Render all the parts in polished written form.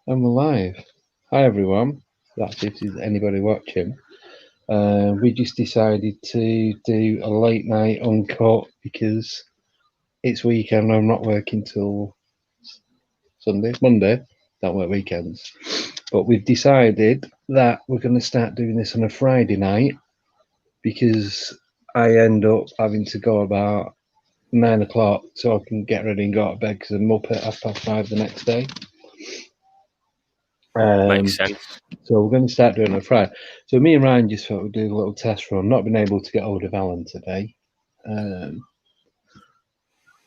And we're live. Hi everyone. That's if there's anybody watching. We just decided to do a late night uncut because it's weekend. I'm not working till Monday. Don't work weekends. But we've decided that we're going to start doing this on a Friday night because I end up having to go about 9 o'clock so I can get ready and go to bed because I'm up at 5:30 the next day. Makes sense. So we're going to start doing it on Friday. So me and Ryan just thought we'd do a little test run. Not been able to get hold of Alan today. And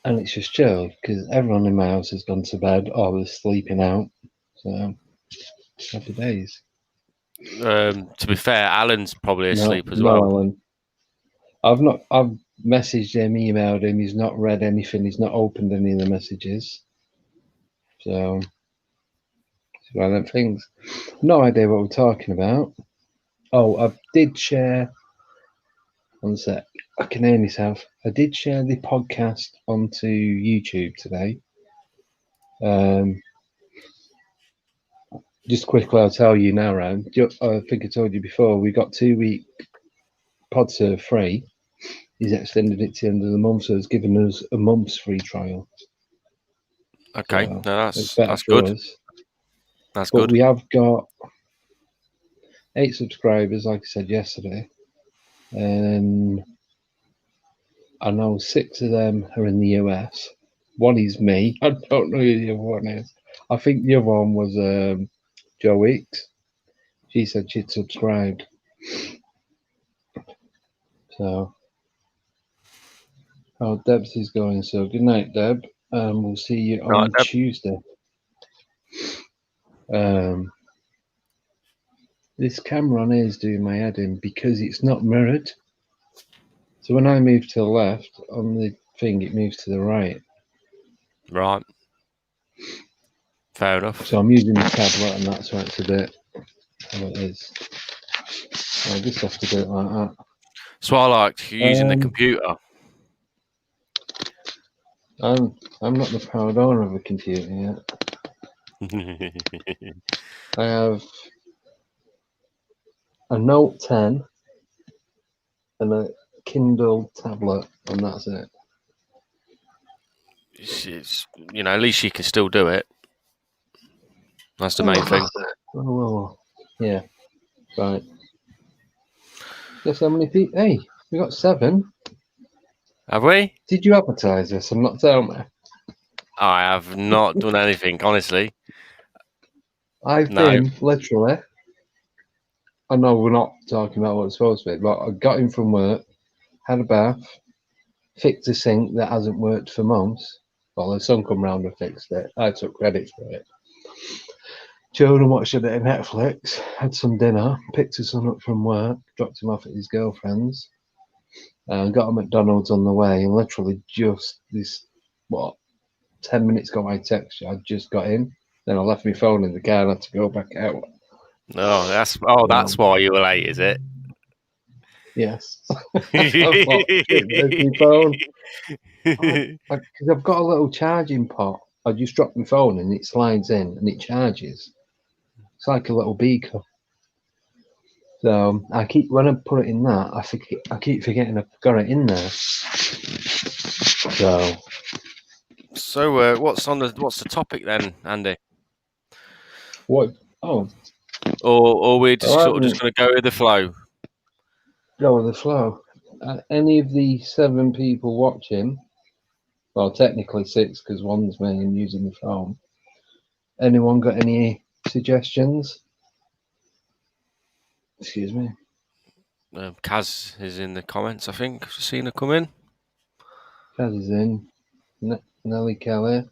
it's just chill because everyone in my house has gone to bed or is sleeping out. So happy days. To be fair, Alan's probably asleep as no, well. Alan. I've messaged him, emailed him. He's not read anything. He's not opened any of the messages. So it's one of them things. No idea what we're talking about. Oh, I did share. One sec. I can hear myself. I did share the podcast onto YouTube today. Just quickly, I'll tell you now, Ryan. I think I told you before, we got 2-week PodServe free. He's extended it to the end of the month, so it's given us a month's free trial. Okay, So no, it's that's good. us. That's but good. We have got 8 subscribers, like I said yesterday. And I know 6 of them are in the US. One is me. I don't know who the other one is. I think the other one was Joe Weeks. She said she'd subscribed. So, Deb's is going. So, good night, Deb. We'll see you on Tuesday. This camera on here is doing my head in because it's not mirrored. So when I move to the left on the thing, it moves to the right. Right. Fair enough. So I'm using the tablet, and that's why it's a bit how it is. I just have to do it like that. So I liked using the computer. I'm not the proud owner of a computer yet. I have a Note 10 and a Kindle tablet, and that's it. It's at least you can still do it. That's the main thing. Oh, yeah. Right. Guess how many people? Hey, we got 7. Have we? Did you advertise this? I'm not telling me. I have not done anything, honestly. I've been literally. I know we're not talking about what it's supposed to be, but I got in from work, had a bath, fixed a sink that hasn't worked for months. Well, the son come round and fixed it. I took credit for it. Chilled and watched a bit of Netflix, had some dinner, picked his son up from work, dropped him off at his girlfriend's, and got a McDonald's on the way. And literally just 10 minutes ago, I text you. I just got in. Then I left my phone in the car and had to go back out. Oh, that's why you were late, is it? Yes. Where's my phone? Because I've got a little charging pot. I just drop my phone and it slides in and it charges. It's like a little beaker. So when I put it in that, I keep forgetting I've got it in there. So what's the topic then, Andy? What? Oh. Or we're just sort of just going to go with the flow. Go with the flow. Any of the 7 people watching, well, technically 6 because one's me and using the phone. Anyone got any suggestions? Excuse me. Kaz is in the comments, I think. I've seen her come in. Kaz is in. Nelly Kelly.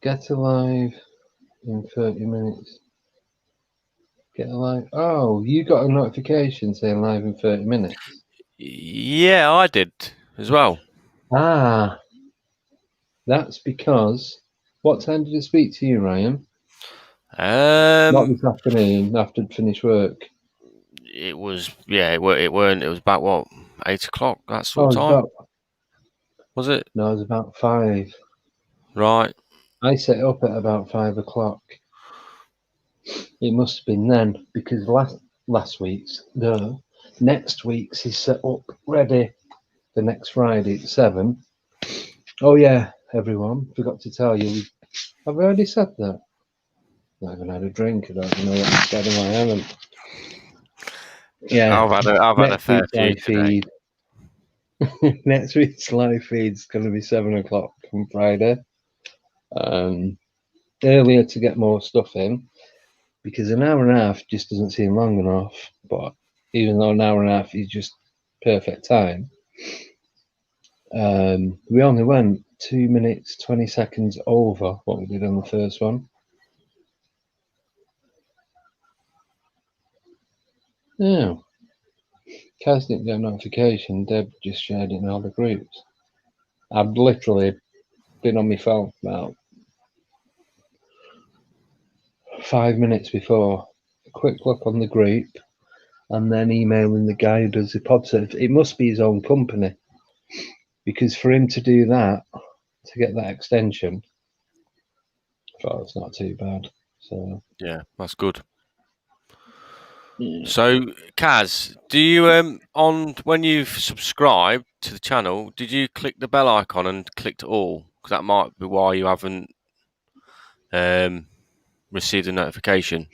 Get alive in 30 minutes. Get alive. Oh, you got a notification saying live in 30 minutes? Yeah, I did as well. Ah. That's because... What time did I speak to you, Ryan? Not this afternoon, after I'd finished work. It was, it weren't. It was about, what, 8 o'clock, that sort of time? Was it? No, it was about 5. Right. I set it up at about 5 o'clock. It must have been then, because next week's is set up ready for next Friday at 7. Oh yeah, everyone, forgot to tell you, I've already said that. I haven't had a drink, I don't know what I said, I haven't. Yeah, I've had a fair few today. Next week's live feed's going to be 7 o'clock on Friday. Earlier to get more stuff in, because an hour and a half just doesn't seem long enough. But even though an hour and a half is just perfect time, we only went 2 minutes 20 seconds over what we did on the first one. Yeah. Kaz didn't get a notification. Deb just shared it in all the groups. I've literally been on my phone about 5 minutes before. A quick look on the group, and then emailing the guy who does the pod surf. It must be his own company, because for him to do that, to get that extension, I thought it's not too bad. So yeah, that's good. So, Kaz, do you when you've subscribed to the channel, did you click the bell icon and clicked all? Because that might be why you haven't received a notification.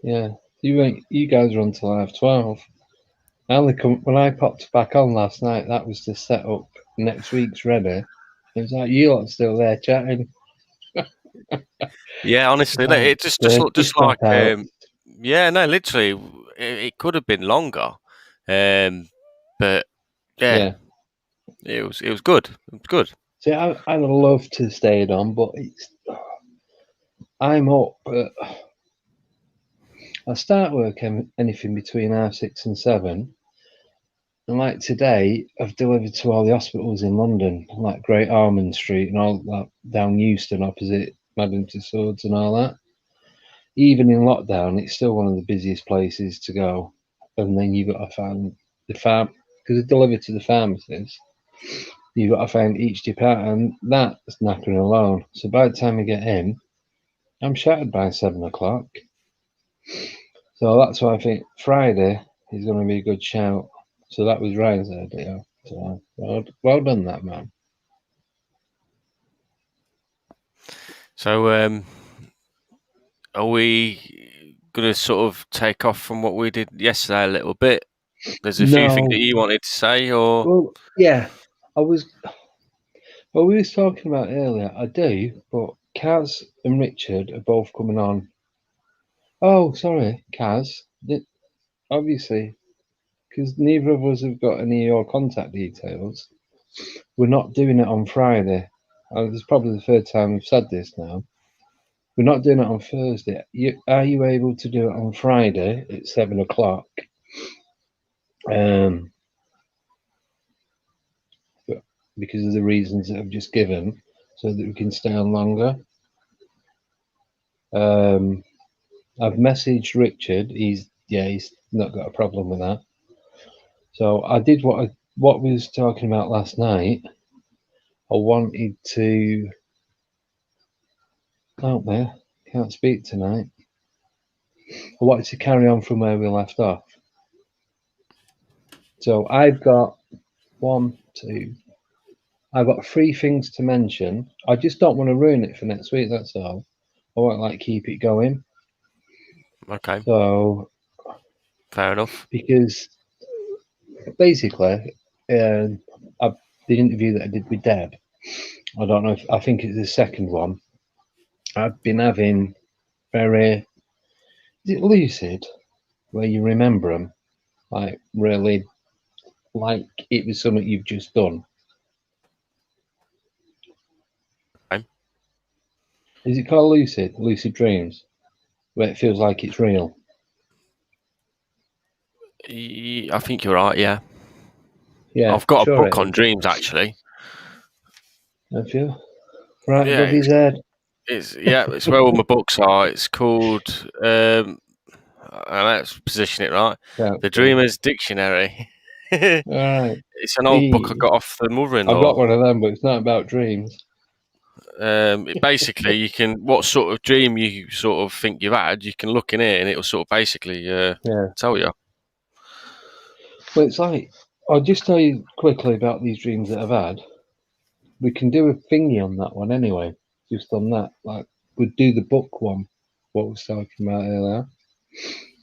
Yeah, you guys are on till I have 12. I only when I popped back on last night. That was to set up next week's ready. It was like you lot still there chatting. Yeah, honestly, it just like yeah, no, literally, it could have been longer, but yeah, it was good. It was good. See, I'd love to stay on, but I'm up. I start work anything between 6 and 7. And like today, I've delivered to all the hospitals in London, like Great Ormond Street and all that, down Euston opposite Madame Tussauds and all that. Even in lockdown, it's still one of the busiest places to go. And then you've got to find the farm, because it's delivered to the pharmacies. You've got to find each department. That's knackering alone. So by the time I get in, I'm shattered by 7 o'clock. So that's why I think Friday is going to be a good shout. So that was Ryan's idea. So well done, that man. So, are we going to sort of take off from what we did yesterday a little bit? There's a few things that you wanted to say, or well, yeah, I was. Well, we was talking about earlier. I do, but Kaz and Richard are both coming on. Oh, sorry, Kaz. Obviously, because neither of us have got any of your contact details, we're not doing it on Friday. It's probably the third time we've said this now. We're not doing it on Thursday. Are you able to do it on Friday at 7 o'clock? Because of the reasons that I've just given, so that we can stay on longer. I've messaged Richard. He's not got a problem with that. So I did what we was talking about last night. I wanted to. Out there, can't speak tonight. I wanted to carry on from where we left off. So I've got I've got 3 things to mention. I just don't want to ruin it for next week. That's all. I want keep it going. Okay. So fair enough. Because basically, the interview that I did with Deb, I don't know I think it's the second one. I've been having very lucid, where you remember them, like really, like it was something you've just done. Okay. Is it called lucid dreams, where it feels like it's real? I think you're right. Yeah. Yeah. I've got a book on dreams, actually. Have you? Right above his head. It's where all my books are. It's called let's position it right. The Dreamer's Dictionary. Right. It's an old book I got off the I've got mother-in-law. one of them, but it's not about dreams. Basically, you can what sort of dream you sort of think you've had, you can look in it, and it will sort of basically tell you. Well, it's like, I'll just tell you quickly about these dreams that I've had. We can do a thingy on that one anyway, just on that. Like, we'd do the book one, what we was talking about earlier.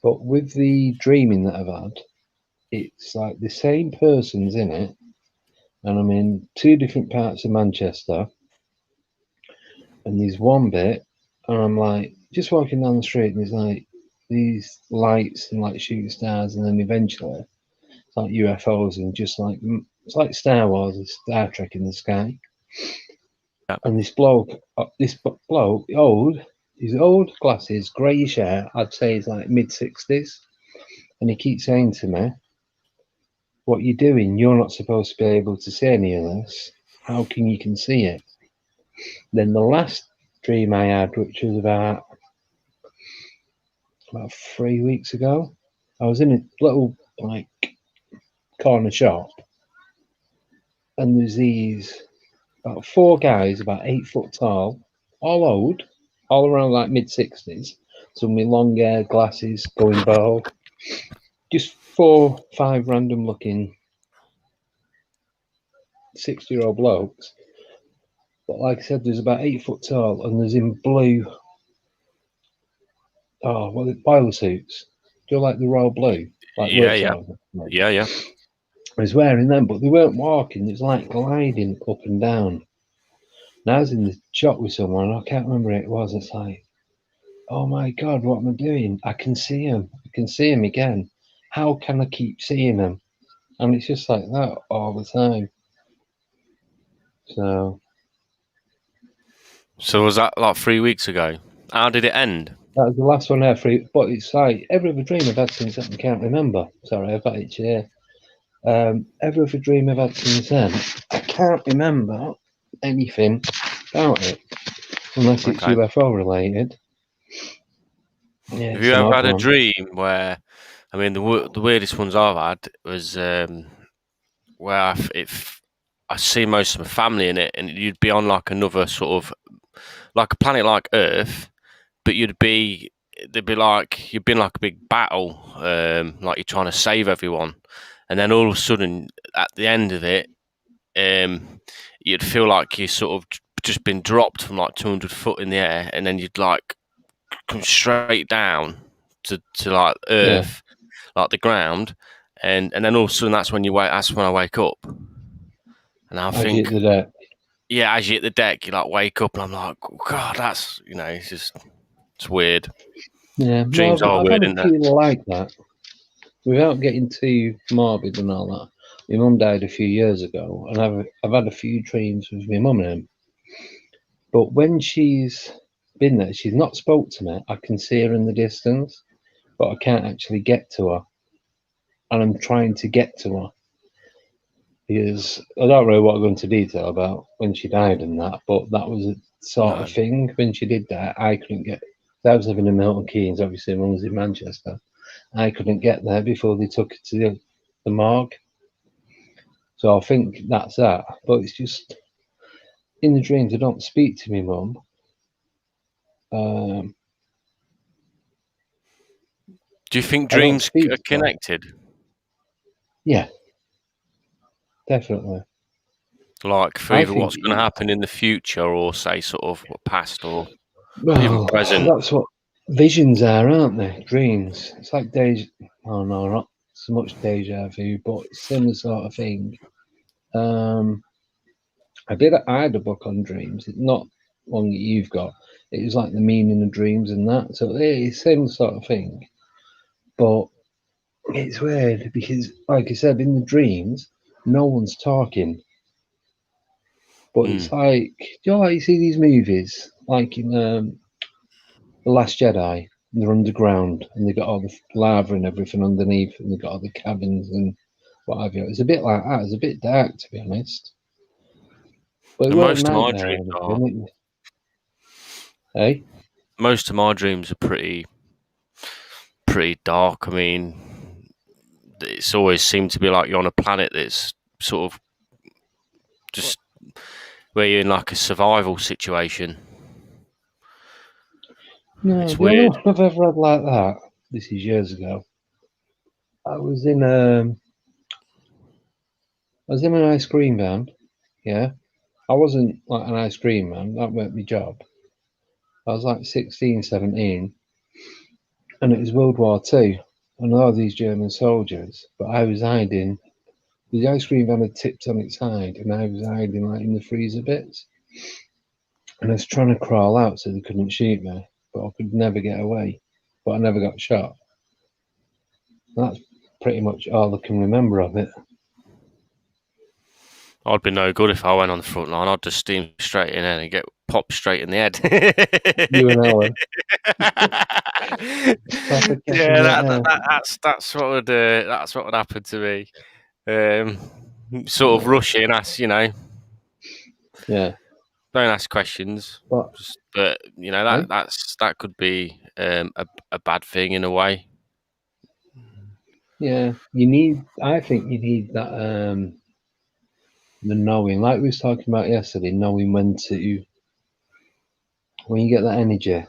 But with the dreaming that I've had, it's like the same person's in it, and I'm in two different parts of Manchester. And there's one bit, and I'm like just walking down the street, and there's like these lights and like shooting stars, and then eventually it's like UFOs and just like it's like Star Wars and Star Trek in the sky. Yeah. And this bloke, old, his old glasses, greyish hair. I'd say he's like mid-60s, and he keeps saying to me, "What you doing? You're not supposed to be able to see any of this. How can you can see it?" Then the last dream I had, which was about 3 weeks ago, I was in a little like corner shop, and there's these about four guys, about 8 foot tall, all old, all around like mid-60s, some with long hair, glasses, going bald. Just 4, 5 random looking 60-year-old blokes. But like I said, there's about 8 foot tall, and there's in blue. Oh, what are the boiler suits? Do you like the royal blue, like Yeah, work yeah, sort of? yeah. I was wearing them, but they weren't walking. It was like gliding up and down. And I was in the shop with someone. I can't remember who it was. It's like, oh my God, what am I doing? I can see him. I can see him again. How can I keep seeing him? And it's just like that all the time. So was that like 3 weeks ago? How did it end? that was the last one there for you. But it's like every other dream I've had since then, I can't remember. Sorry, I've got it here. Every other dream I've had since then, I can't remember anything about it unless it's UFO related. Yeah, Have you ever had a dream where, I mean, the weirdest ones I've had was where I see most of my family in it, and you'd be on like another sort of like a planet like Earth, but you'd be you'd be in like a big battle, like you're trying to save everyone, and then all of a sudden at the end of it, you'd feel like you sort of just been dropped from like 200 foot in the air, and then you'd like come straight down to like Earth, like the ground, and then all of a sudden that's when I wake up, and I think, the deck. yeah, as you hit the deck, you like wake up, and I'm like, oh, God, that's it's weird. Yeah, Dreams are I've weird, had a isn't few like that. Without getting too morbid and all that, my mum died a few years ago, and I've had a few dreams with my mum and him. But when she's been there, she's not spoke to me. I can see her in the distance, but I can't actually get to her. And I'm trying to get to her because I don't really want to go into detail about when she died and that, but that was a sort of thing. When she did that, I couldn't get. I was living in Milton Keynes, obviously, mum was in Manchester. I couldn't get there before they took it to the morgue. So I think that's that. But it's just in the dreams, I don't speak to my mum. Do you think dreams are connected? Yeah, definitely. Like for either what's going to happen in the future, or say sort of past, or even Well, present. that's what visions are, aren't they? Dreams. It's like deja. Oh no, not so much deja vu, but similar sort of thing. I had a book on dreams. It's not one that you've got. It was like the meaning of dreams and that. So it's same sort of thing. But it's weird because, like I said, in the dreams, no one's talking. But it's like, do you know, like you see these movies, like in The Last Jedi, and they're underground and they've got all the lava and everything underneath, and they've got all the cabins and what have you. It's a bit like that. It's a bit dark, to be honest. But it weren't a nightmare or anything. Hey? Most of my dreams are pretty dark. I mean, it's always seemed to be like you're on a planet that's sort of just where you're in like a survival situation. No, it's the only weird. one I've ever had like that, this is years ago. I was in an ice cream van. Yeah, I wasn't like an ice cream man. That weren't my job. I was like 16, 17, and it was World War II, and all these German soldiers. But I was hiding. The ice cream van had tipped on its side, and I was hiding like in the freezer bits. And I was trying to crawl out so they couldn't shoot me, but I could never get away. But I never got shot. And that's pretty much all I can remember of it. I'd be no good if I went on the front line. I'd just steam straight in there and get popped straight in the head. You and Alan. That's what would happen to me. Sort of rush in, ask, Yeah. Don't ask questions. But that could be a bad thing in a way. Yeah, I think you need that the knowing, like we was talking about yesterday, knowing when you get that energy.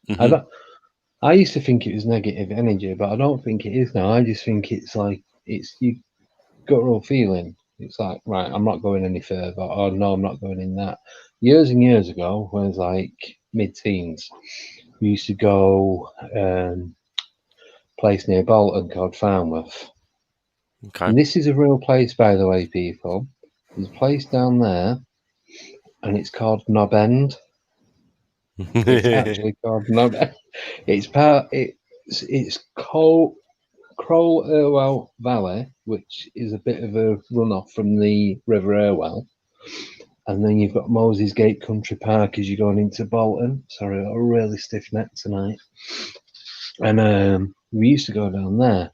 Mm-hmm. I used to think it was negative energy, but I don't think it is now. I just think it's like you got a real feeling. It's like, right, I'm not going any further. Oh no, I'm not going in that. Years and years ago, when I was like mid-teens, we used to go place near Bolton called Falmouth. Okay. And this is a real place, by the way, people. There's a place down there, and it's called Knob End. It's actually called Knob End. It's Crowell Irwell Valley, which is a bit of a runoff from the River Irwell. And then you've got Moses Gate Country Park as you're going into Bolton. Sorry, I've got a really stiff neck tonight. And we used to go down there.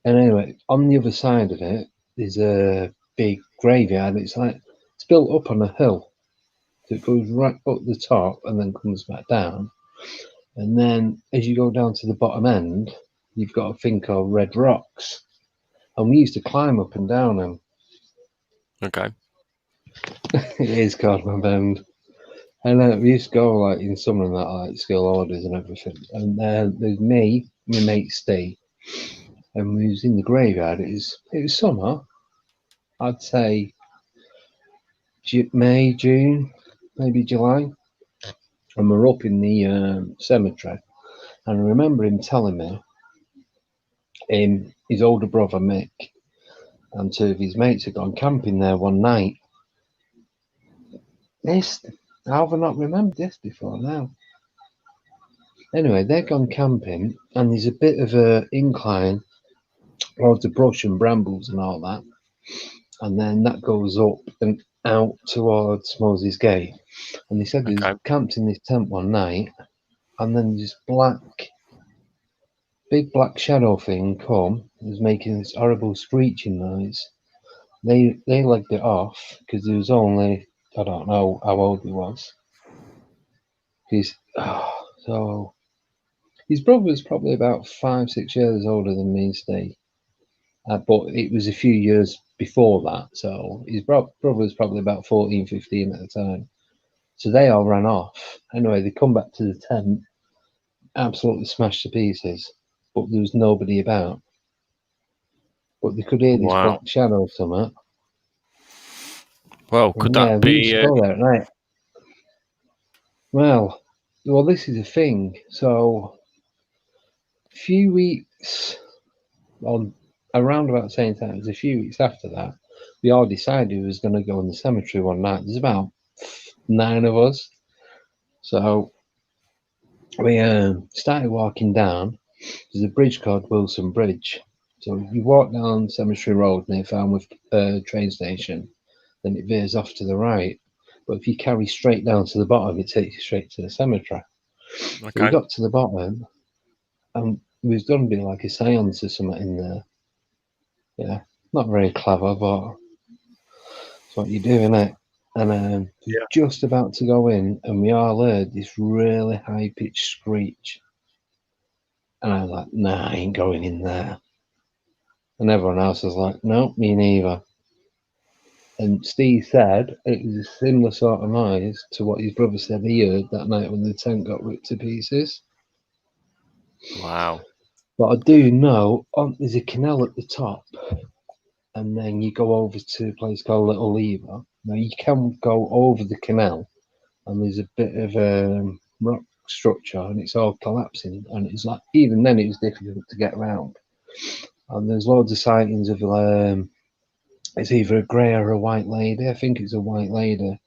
And anyway, on the other side of it, there's a big graveyard. It's built up on a hill. So it goes right up the top and then comes back down. And then as you go down to the bottom end, you've got a thing called Red Rocks. And we used to climb up and down them. Okay. It is called Knob End. And we used to go like in summer and that, like skill orders and everything. And there's me, my mate Steve, and we was in the graveyard. It was summer. I'd say May, June, maybe July. And we're up in the cemetery. And I remember him telling me his older brother Mick and two of his mates had gone camping there one night. How have I not remembered this before now? Anyway, they've gone camping, and there's a bit of a incline, loads of brush and brambles and all that, and then that goes up and out towards Moses Gate. And they said they camped in this tent one night, and then this big black shadow thing come, was making this horrible screeching noise. They legged it off because he was only, I don't know how old he was. So his brother was probably about 5-6 years older than me and Steve. But it was a few years before that, so his brother was probably about 14, 15 at the time. So they all ran off. Anyway, they come back to the tent, absolutely smashed to pieces, but there was nobody about. But they could hear this black shadow somewhere. Well, could that be? We used to go there at night. Well, this is a thing. So, a few weeks, around about the same time, it was a few weeks after that, we all decided we was going to go in the cemetery one night. There's about 9 of us. So, we started walking down. There's a bridge called Wilson Bridge. So, you walk down Cemetery Road near Falmouth train station, then it veers off to the right. But if you carry straight down to the bottom, it takes you straight to the cemetery. Okay. So we got to the bottom, and we was going to be like a seance or something in there. Yeah, not very clever, but it's what you do, innit? And just about to go in, and we all heard this really high-pitched screech. And I was like, nah, I ain't going in there. And everyone else was like, no, me neither. And Steve said it was a similar sort of noise to what his brother said he heard that night when the tent got ripped to pieces. Wow. But I do know there's a canal at the top, and then you go over to a place called Little Lever. Now you can go over the canal, and there's a bit of rock structure, and it's all collapsing. And it's like even then it was difficult to get around. And there's loads of sightings of it's either a grey or a white lady. I think it's a white lady.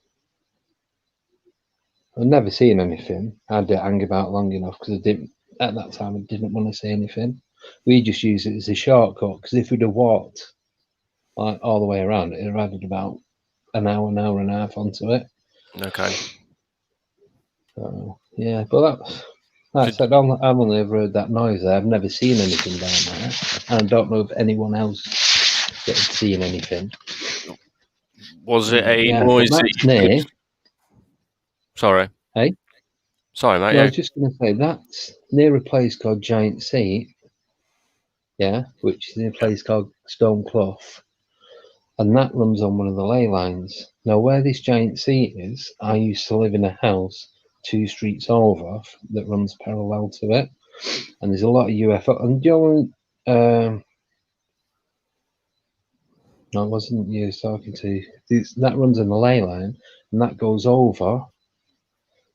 I've never seen anything. I didn't hang about long enough because I didn't at that time. I didn't want to see anything. We just used it as a shortcut because if we'd have walked like all the way around, it'd have added about an hour and a half onto it. Okay. So yeah, but that's like I said, I've only ever heard that noise there. I've never seen anything down there, and I don't know if anyone else that had seen anything. Was it a yeah, noise but that's near. Sorry. Hey? Sorry, mate. No, I was just going to say that's near a place called Giant Seat. Yeah, which is in a place called Stone Clough. And that runs on one of the ley lines. Now, where this Giant Seat is, I used to live in a house 2 streets over that runs parallel to it. And there's a lot of UFO. And you know, no, it wasn't you I was talking to. That runs on the ley line, and that goes over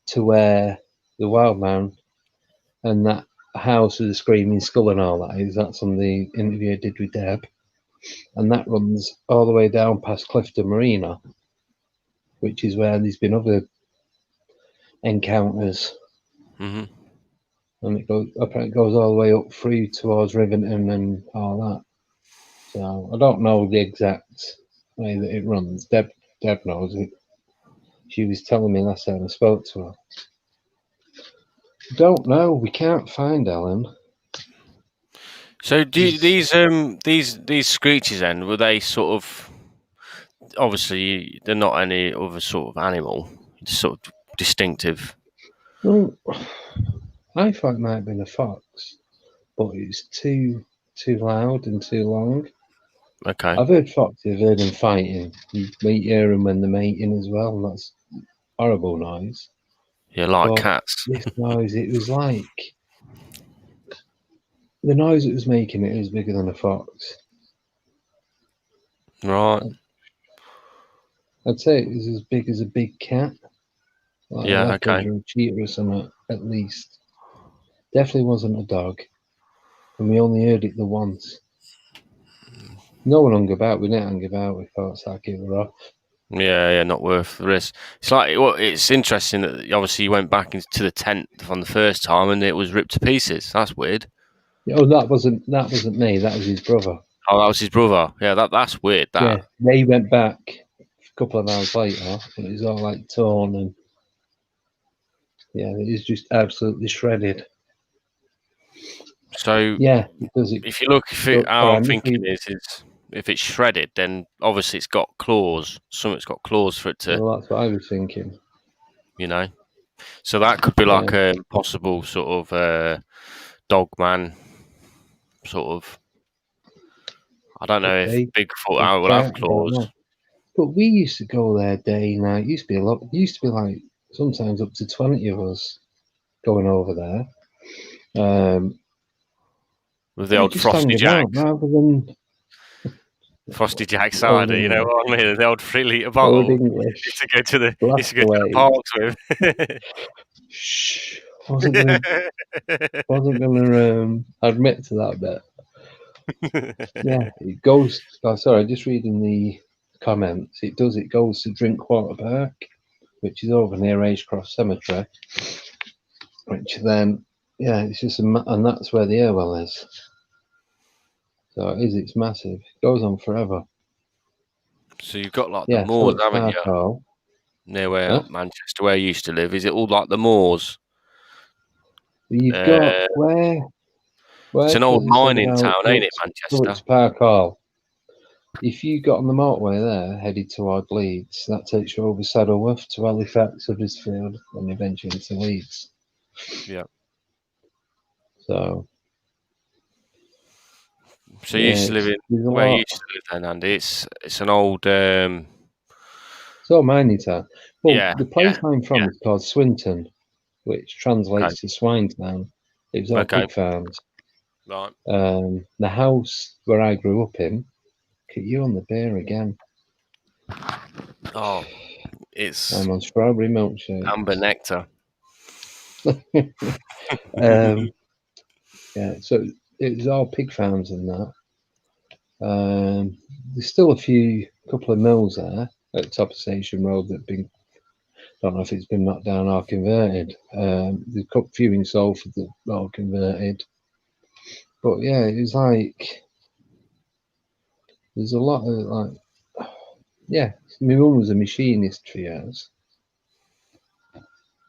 to where the wild man and that house with the screaming skull and all that is. That's on the interview I did with Deb. And that runs all the way down past Clifton Marina, which is where there's been other encounters. Mm-hmm. And it goes all the way up through towards Rivington and all that. So I don't know the exact way that it runs. Deb knows it. She was telling me last time I spoke to her. Don't know. We can't find Alan. So these screeches then, were they sort of, obviously they're not any other sort of animal, it's sort of distinctive? Well, I thought it might have been a fox, but it's too loud and too long. Okay. I've heard foxes, I've heard them fighting. You hear them when they're mating as well, and that's horrible noise. Yeah, like But cats. this noise, it was like the noise it was making. It was bigger than a fox. Right. I'd say it was as big as a big cat, like a leopard or a cheetah or something, at least. Definitely wasn't a dog, and we only heard it the once. No one hung about. We didn't hang about. We thought Saki were off. Yeah, not worth the risk. It's like, well, it's interesting that obviously you went back into the tent from the first time and it was ripped to pieces. That's weird. Oh, that wasn't me. That was his brother. Oh, that was his brother. Yeah, that's weird. That. Yeah, they went back a couple of hours later, and it was all like torn and yeah, it is just absolutely shredded. So yeah, because if you look, how I'm thinking is if it's shredded, then obviously it's got claws. Something's got claws for it to. Well, that's what I was thinking. You know, so that could be like a possible sort of dogman, sort of. I don't know if Bigfoot will have claws. But we used to go there day and night. It used to be a lot. It used to be like sometimes up to 20 of us going over there. With the old Frosty Jacks. Rather than Frosty Jack cider, you know what I mean? The old 3 litre bottle. English. To go to the parks with. Shh. Wasn't gonna admit to that bit. Yeah, it goes. Oh, sorry, just reading the comments. It goes to Drinkwater Park, which is over near Agecroft Cemetery. Which then, yeah, it's just and that's where the airwell is. So it's massive. It goes on forever. So you've got like the moors, haven't you? Near where Manchester, where you used to live, is it all like the moors? You've got where it's an old mining town, ain't it, Manchester? It's Park Hall. If you got on the motorway there, headed toward Leeds, that takes you over Saddleworth to Halifax, Huddersfield, and eventually to Leeds. Yeah. So So you used to live in where you used to live then, Andy? It's an old. It's all mining town. Well, Yeah, the place yeah, I'm from is called Swinton, which translates to Swine Town. It was all pig farms. Right. The house where I grew up in. Look at you on the beer again. Oh, it's. I'm on strawberry milkshake. Amber nectar. Yeah, so it was all pig farms and that. There's still a couple of mills there at the top of Station Road that have been, don't know if it's been knocked down or converted. There's a few in Salford that are all converted. But yeah, it was like, there's a lot of like, yeah, my mum was a machinist for years.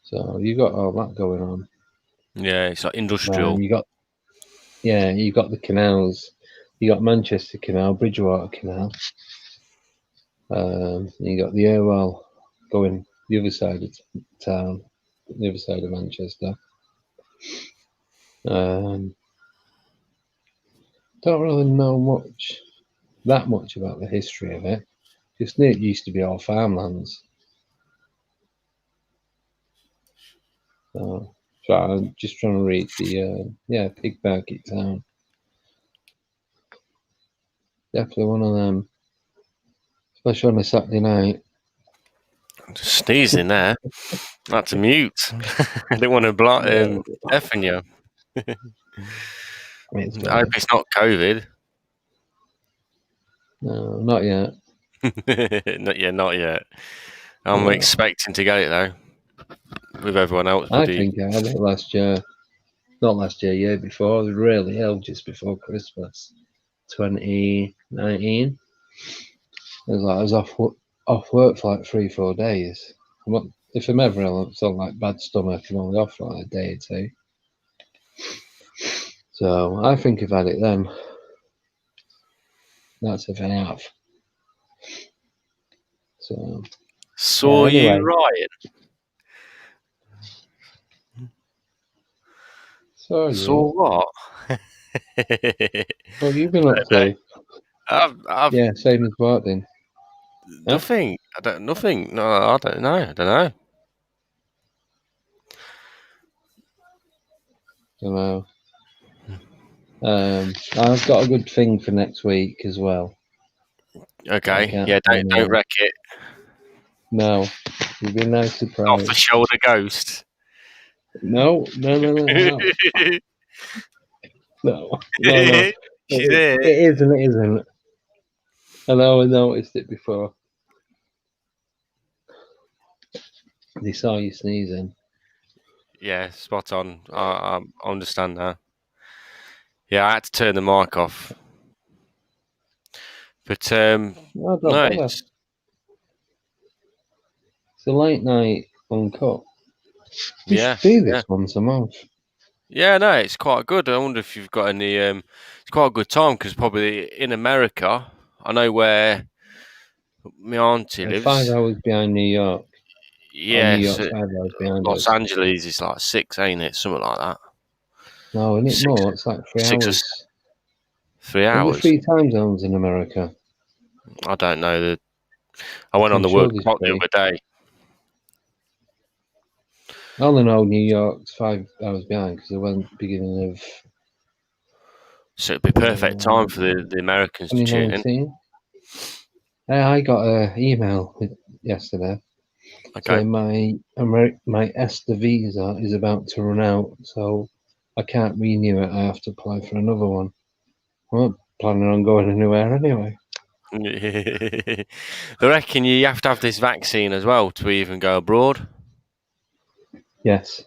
So you got all that going on. Yeah, it's like industrial. You got the canals. You got Manchester Canal, Bridgewater Canal. You got the Airwell going the other side of town, the other side of Manchester. Don't really know that much about the history of it. Just knew it used to be all farmlands. So I'm just trying to read the pig market town. Definitely one of them, especially on a Saturday night. Just sneezing there. That's a mute. I didn't want to deafen you. I hope it's not COVID. No, not yet. Not yet. I'm expecting to get it though. With everyone else. I think I had it last year. Not last year, year before. I was really ill just before Christmas, 2019. I was off work for like 3-4 days. If I'm ever ill, it's on like bad stomach. I'm only off for like a day or two. So I think I've had it then. That's if I have. So you, Ryan. Saw what? What have you been up to? I've same as what then? Nothing. Nothing. No, I don't know. Don't know. I've got a good thing for next week as well. Okay. Yeah, don't wreck it. No. It'd be a nice surprise. Off the shoulder ghost. No. No. It is and it isn't. I know I noticed it before. They saw you sneezing. Yeah, spot on. I understand that. Yeah, I had to turn the mic off. But no, it's a late night uncut. You should do this once a month. Yeah, no, it's quite good. I wonder if you've got any. It's quite a good time because probably in America, I know where my auntie lives. 5 hours behind New York. Yeah, New York's 5 hours behind Los Angeles is like 6, ain't it? Something like that. No, isn't it more? It's like 3 hours. 3 hours. 3 time zones in America. I don't know. I went on the work clock the other day. I only know New York's 5 hours behind because it went beginning of. So it'd be perfect time for the Americans to tune in. I got an email yesterday saying my ESTA visa is about to run out, so I can't renew it. I have to apply for another one. I'm not planning on going anywhere anyway. I reckon you have to have this vaccine as well to even go abroad. Yes.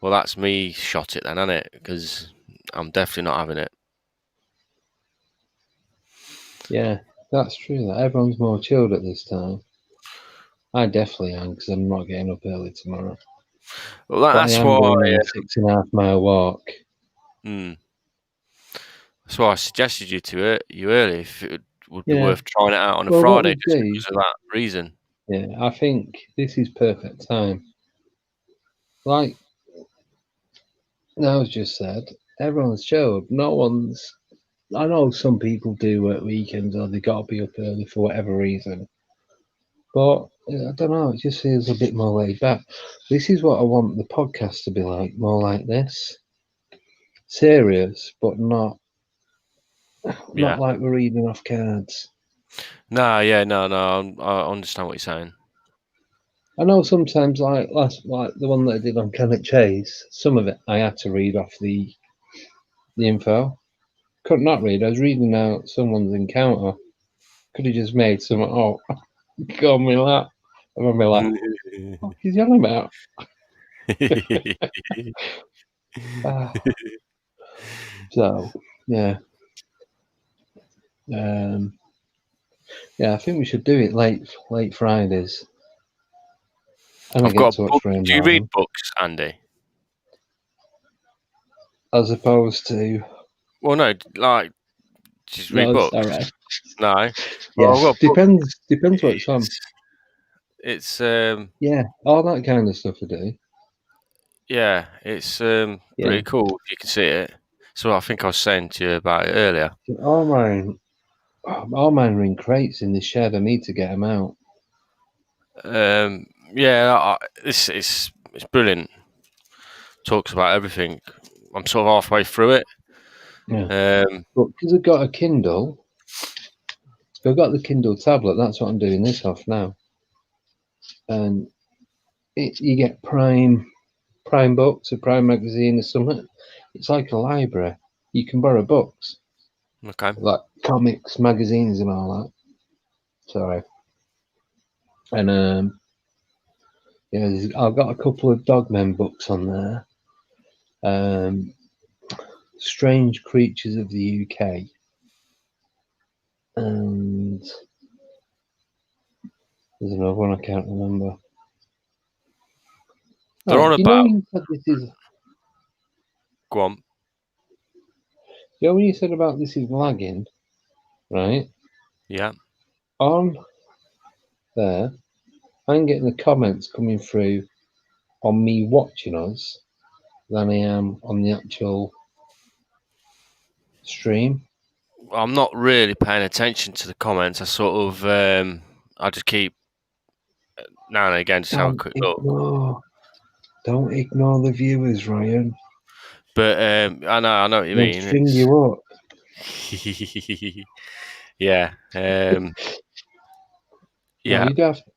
Well, that's me shot it then, isn't it? Because I'm definitely not having it. Yeah, that's true. That everyone's more chilled at this time. I definitely am because I'm not getting up early tomorrow. Well, that's why going 6.5 mile walk. That's why I suggested you early if it would be worth trying it out on a Friday just because of that reason. Yeah, I think this is perfect time. Like I was just said, everyone's chilled. No one's I know some people do work weekends or they got to be up early for whatever reason. But I don't know, it just feels a bit more laid back. This is what I want the podcast to be like, more like this. Serious, but not Yeah. like we're reading off cards. No, yeah, no. I understand what you're saying. I know sometimes, like the one that I did on Can Chase, some of it I had to read off the info. Could not read. I was reading out someone's encounter. Could have just made some. Oh, go on me lap. And I'd be like, what he's yelling about? So yeah, yeah. I think we should do it late Fridays. And I I've get got a to watch book. Do you read Paranormal books, Andy? as opposed to Well, no, like just read no. books. All right. No. Yeah, Well, I've got a book. depends what it's on. It's Yeah, all that kind of stuff I do. yeah, it's Yeah, pretty cool if you can see it. So I think I was saying to you about it earlier. all mine are in crates in the shed. I need to get them out. Yeah, it's brilliant. Talks about everything. I'm sort of halfway through it. Yeah, but because I've got a Kindle, I've got the Kindle tablet. That's what I'm doing this off now. And you get Prime books, a Prime magazine, or something. It's like a library. You can borrow books, Okay. like comics, magazines, and all that. Sorry. And yeah, I've got a couple of Dogmen books on there. Strange Creatures of the UK, and there's another one I can't remember. They're on Do you know about. when you said this is? Go on. You know when you said about this is lagging, right? Yeah. On there, I'm getting the comments coming through on me watching us than I am on the actual stream. I'm not really paying attention to the comments. I sort of I just keep now and again just have a quick look. Don't ignore the viewers, Ryan. But I know what you They'll mean. string you up. Yeah. No, Yeah.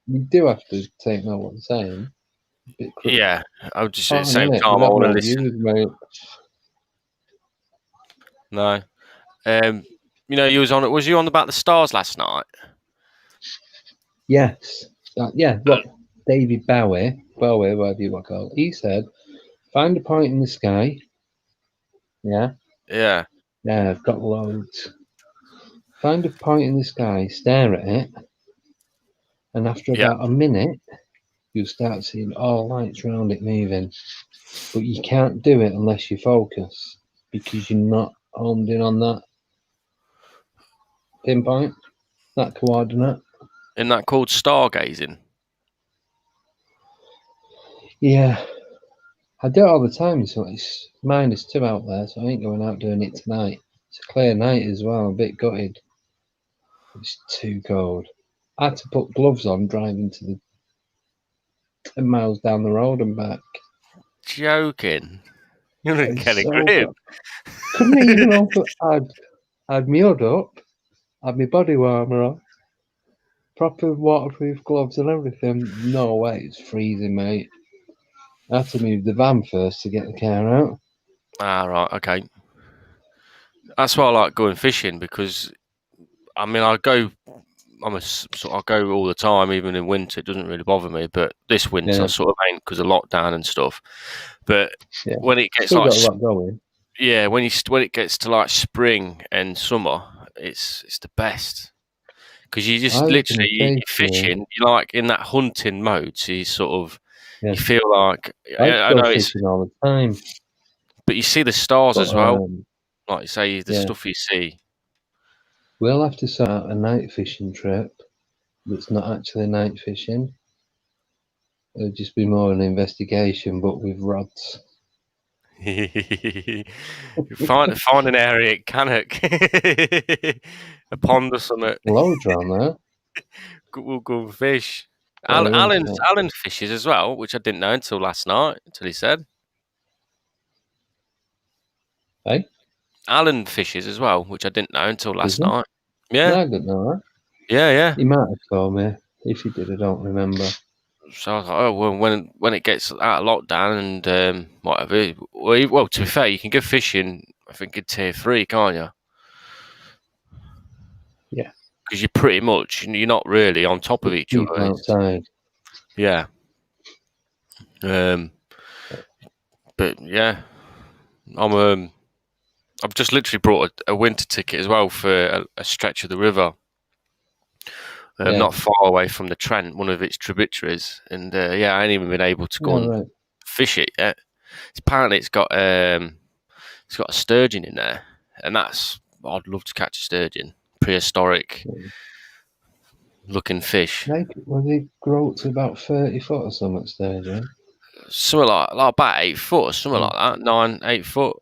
you do have to take note what I'm saying. Yeah. I would just at the Fine, same innit? time We'd I have want to more listen. viewers, mate. No. You know, was you on about the stars last night? Yes. Yeah, look, David Bowie, whatever you want to call it, he said, find a point in the sky. Yeah? Yeah. Yeah, I've got loads. Find a point in the sky, stare at it, and after about a minute, you'll start seeing all lights around it moving. But you can't do it unless you focus, because you're not homed in on that pinpoint, that coordinate. Isn't that called stargazing? Yeah. I do it all the time, so it's -2 out there, so I ain't going out doing it tonight. It's a clear night as well, I'm a bit gutted. It's too cold. I had to put gloves on driving to the 10 miles down the road and back. Joking. You're gonna It's get a so grip. couldn't even open. I'd my hood up, had my body warmer on, proper waterproof gloves and everything. No way, it's freezing, mate. I had to move the van first to get the car out. Ah, right, okay. That's why I like going fishing because, I mean, I go all the time, even in winter. It doesn't really bother me. But this winter, I sort of ain't because of lockdown and stuff. But when it gets still like, got a lot going. yeah, when it gets to like spring and summer, it's the best because you just literally you're fishing. You're like in that hunting mode, so you sort of you feel like I know it's fishing all the time, but you see the stars as well. Like you say, the stuff you see. We'll have to sort out a night fishing trip that's not actually night fishing. It'll just be more an investigation, but with rods. find an area at Cannock, a pond or something. Loads around there. We'll go and fish. Well, Alan fishes as well, which I didn't know until last night. Until he said, "Hey, Alan fishes as well, which I didn't know until last night. No, Yeah, I didn't know that. yeah. He might have told me. If he did, I don't remember. So I was like, oh, well, when it gets out of lockdown and whatever. Well, to be fair, you can go fishing. I think in tier 3, can't you? Yeah, because you're not really on top of each people other. outside. Yeah. But yeah, I've just literally brought a winter ticket as well for a stretch of the river. Not far away from the Trent, one of its tributaries, and I ain't even been able to go and fish it yet. Apparently, it's got a sturgeon in there, and I'd love to catch a sturgeon, prehistoric looking fish. Well, they grow up to about 30 foot or something sturgeon. Something like about 8 foot or something like that, 8 foot.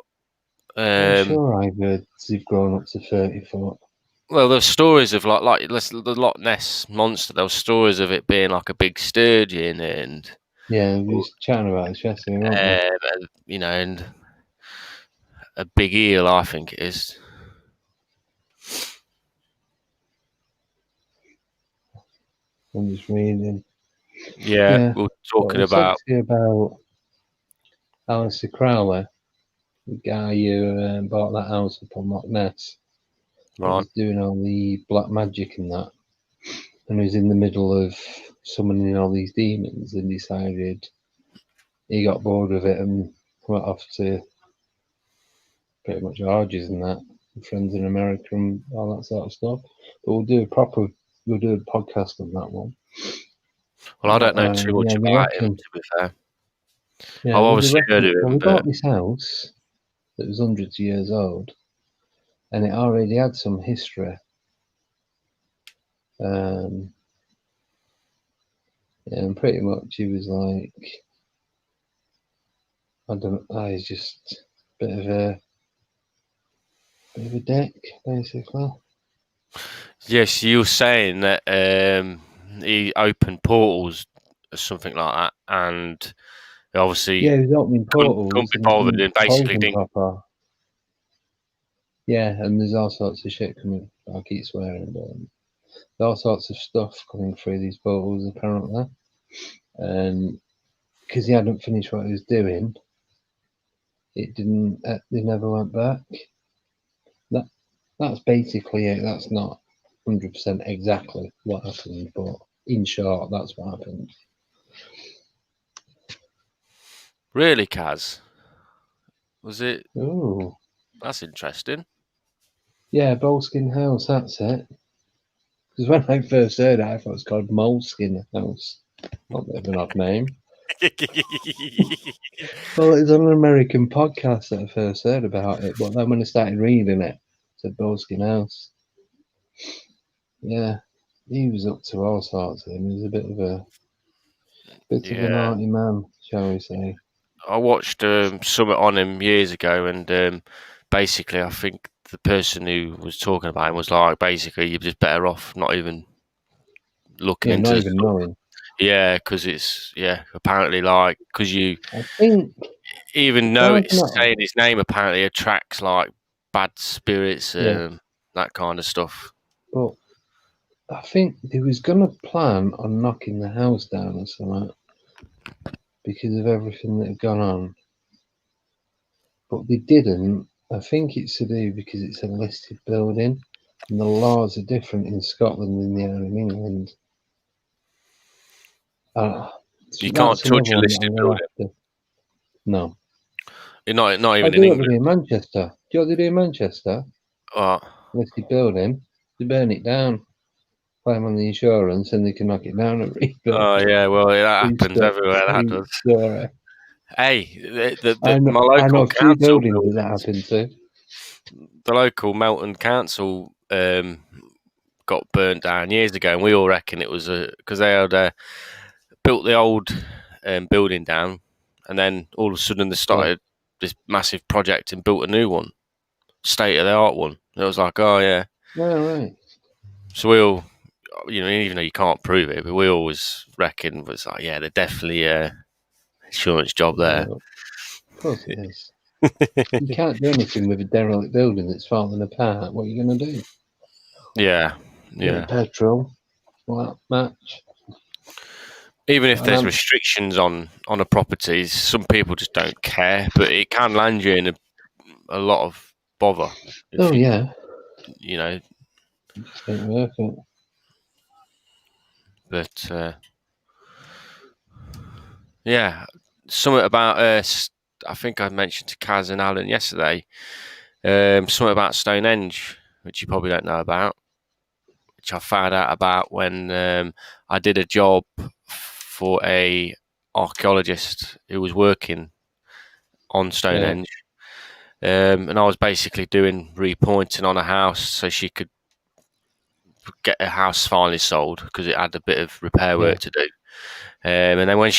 I'm sure I've heard they've grown up to 30 foot. Well, there's stories of like the Loch Ness monster. There was stories of it being like a big sturgeon, and we was chatting about it yesterday, weren't we? And a big eel, I think it is. I'm just reading. Yeah. We're talking about Alistair Crowley, the guy who bought that house up on Loch Ness. Right. He's doing all the black magic and that, and he's in the middle of summoning all these demons, and decided he got bored of it and went off to pretty much orgies and that, with friends in America and all that sort of stuff. But we'll do a podcast on that one. Well, I don't know too much about him, to be fair. Yeah, I've obviously heard of him. Well, we bought this house that was hundreds of years old, and it already had some history. And pretty much he was like, I don't know, he's just a bit of a dick, basically. Yes, you were saying that he opened portals or something like that, and obviously he was opening portals. Couldn't be bothered and basically didn't. Yeah, and there's all sorts of shit coming. I keep swearing, but there's all sorts of stuff coming through these portals apparently, and because he hadn't finished what he was doing, it didn't. They never went back. That's basically it. That's not 100% exactly what happened, but in short, that's what happened. Really, Kaz? Was it? Oh, that's interesting. Yeah, Moleskin House. That's it. Because when I first heard it, I thought it was called Moleskin House. Not a bit of an odd name. Well, it was on an American podcast that I first heard about it, but then when I started reading it, said Moleskin House. Yeah, he was up to all sorts of him. He was a bit of a naughty man, shall we say. I watched something on him years ago, and basically I think the person who was talking about him was like, basically, you're just better off not even looking into not even knowing. Yeah, because it's apparently like because you. I think even though it's saying his name apparently attracts like bad spirits and that kind of stuff. But I think they was gonna plan on knocking the house down or something because of everything that had gone on, but they didn't. I think it's to do because it's a listed building, and the laws are different in Scotland than they are in England. You can't touch a listed building. No. You're not even in England. In Manchester. Do you know what they do in Manchester? What? Listed building, they burn it down, claim on the insurance, and they can knock it down and rebuild. Oh yeah, well that happens everywhere. That does. Story. Hey, my local council buildings that happened to. The local Melton Council got burnt down years ago, and we all reckon it was because they had built the old building down, and then all of a sudden they started this massive project and built a new one, state of the art one. It was like, oh yeah. Right. So we all, even though you can't prove it, but we always reckon was like, yeah, they're definitely insurance job there. Of course it is. You can't do anything with a derelict building that's falling apart. What are you going to do? Yeah. Petrol, flat match. Even if there's restrictions on a property, some people just don't care, but it can land you in a lot of bother. Yeah. Just ain't worth it. But yeah, something about I think I mentioned to Kaz and Alan yesterday. Something about Stonehenge, which you probably don't know about, which I found out about when I did a job for a archaeologist who was working on Stonehenge. And I was basically doing repointing on a house so she could get a house finally sold because it had a bit of repair work to do. And then when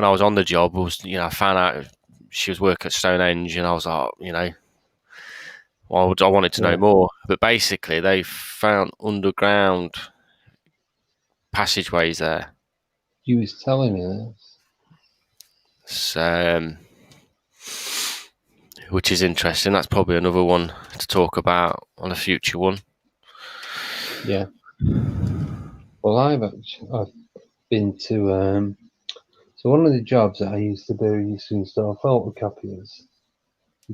I was on the job, I found out she was working at Stonehenge, and I was like, I wanted to know more. But basically, they found underground passageways there. You was telling me this. So, which is interesting. That's probably another one to talk about on a future one. Yeah. Well, I've been to. So one of the jobs that I used to do, used to install photocopiers.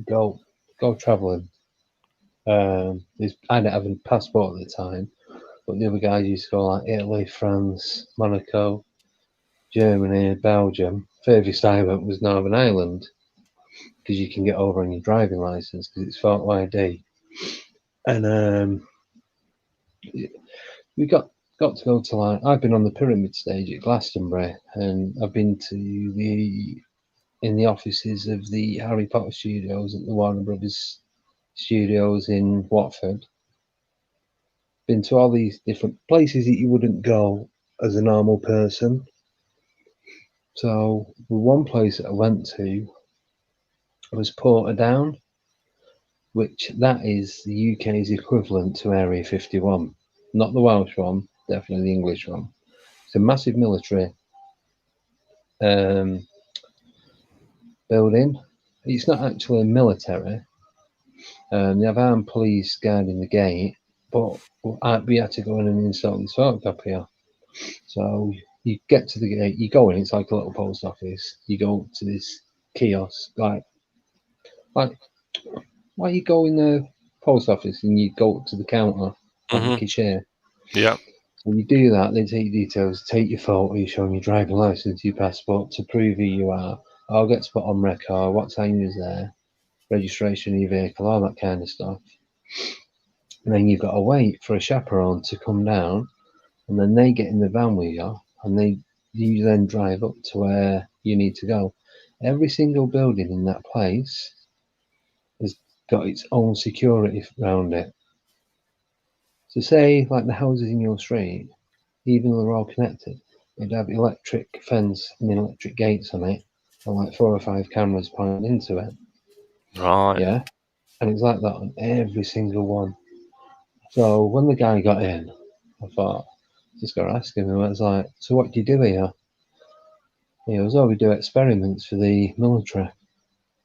Go travelling. I didn't have a passport at the time, but the other guys used to go like Italy, France, Monaco, Germany, Belgium. Furthest I went was Northern Ireland, because you can get over on your driving license because it's photo ID. And we got to go to I've been on the pyramid stage at Glastonbury, and I've been to in the offices of the Harry Potter studios at the Warner Brothers studios in Watford. Been to all these different places that you wouldn't go as a normal person. So the one place that I went to was Portadown, which that is the UK's equivalent to Area 51. Not the Welsh one, definitely the English one. It's a massive military building. It's not actually military. They have armed police guarding the gate, but we had to go in and install this photocopier. So you get to the gate, you go in, it's like a little post office. You go to this kiosk, like why you go in the post office and you go up to the counter, like the cashier. Yeah. When you do that, they take your details, take your photo, you show them your driving license, your passport to prove who you are. I'll get put on record, what time you was there, registration of your vehicle, all that kind of stuff. And then you've got to wait for a chaperone to come down, and then they get in the van with you, and you then drive up to where you need to go. Every single building in that place has got its own security around it. So say, like the houses in your street, even though they're all connected, they'd have electric fence and electric gates on it, and like 4 or 5 cameras pointing into it. Right. Yeah. And it's like that on every single one. So when the guy got in, I thought, just got to ask him. I was like, so what do you do here? He goes, oh, we do experiments for the military.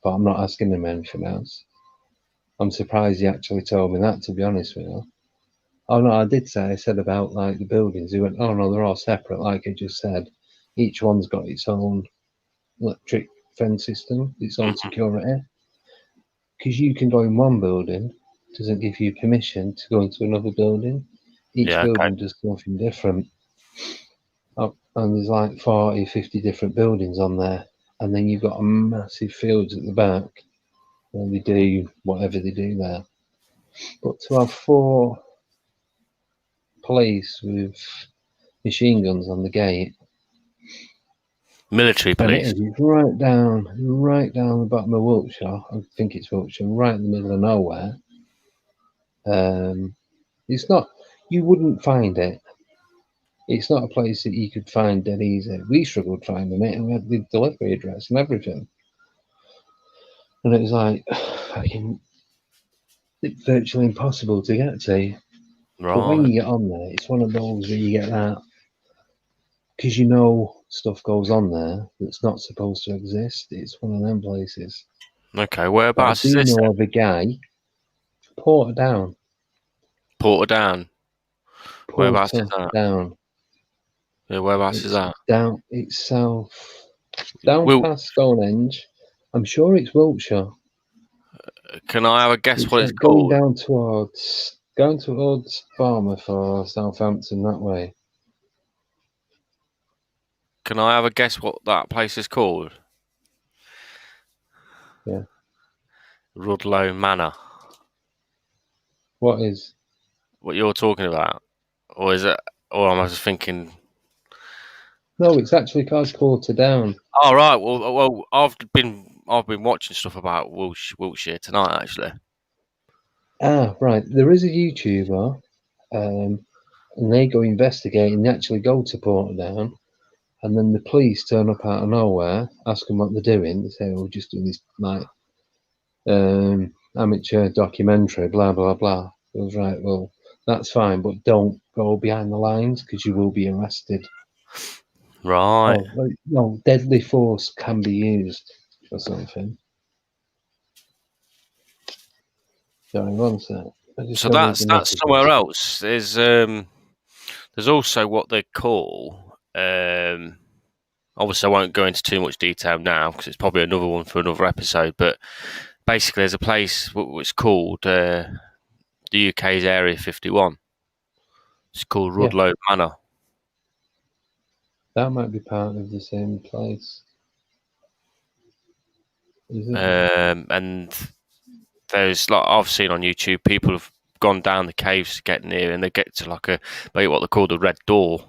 But I'm not asking him anything else. I'm surprised he actually told me that, to be honest with you. Oh, no, I said about like the buildings. He went, oh, no, they're all separate, like I just said. Each one's got its own electric fence system, its own security. Because you can go in one building, doesn't give you permission to go into another building. Each building does something different. And there's like 40, 50 different buildings on there. And then you've got a massive fields at the back where they do whatever they do there. But to have 4 police with machine guns on the gate. Military police. And it is right down the bottom of Wiltshire. I think it's Wiltshire, right in the middle of nowhere. It's not, you wouldn't find it. It's not a place that you could find dead easy. We struggled finding it, and we had the delivery address and everything. And it was like fucking virtually impossible to get to. But when Right. you get on there, it's one of those where you get that because you know stuff goes on there that's not supposed to exist. It's one of them places. Okay. But I Whereabouts is do this know then? of a guy, Portadown. Portadown. Whereabouts is that? Portadown. Yeah, whereabouts is It's that? down. It's south, down Will, past Stonehenge. I'm sure it's Wiltshire. can I have a guess It's what it's like going called? down towards Bournemouth or Southampton that way. Can I have a guess what that place is called? Yeah. Rudlow Manor. What is? What you're talking about, or is it? Or am I just thinking? No, it's actually called Portadown. Oh right. Well, I've been watching stuff about Wiltshire tonight actually. Ah, right. There is a YouTuber, and they go investigating. They actually go to Portadown, and then the police turn up out of nowhere, ask them what they're doing. They say, "Oh, we're just doing this like amateur documentary, blah blah blah." I was right. Well, that's fine, but don't go behind the lines because you will be arrested. Right. Oh, no, deadly force can be used for something. Sorry, one sec. I just So got to read that's the that's somewhere messages. else. There's also what they call obviously I won't go into too much detail now because it's probably another one for another episode. But basically, there's a place what's called the UK's Area 51. It's called Yeah, Rudlow Manor. that might be part of the same place. Is it? And there's like I've seen on YouTube, people have gone down the caves to get near, and they get to maybe what they call the Red Door,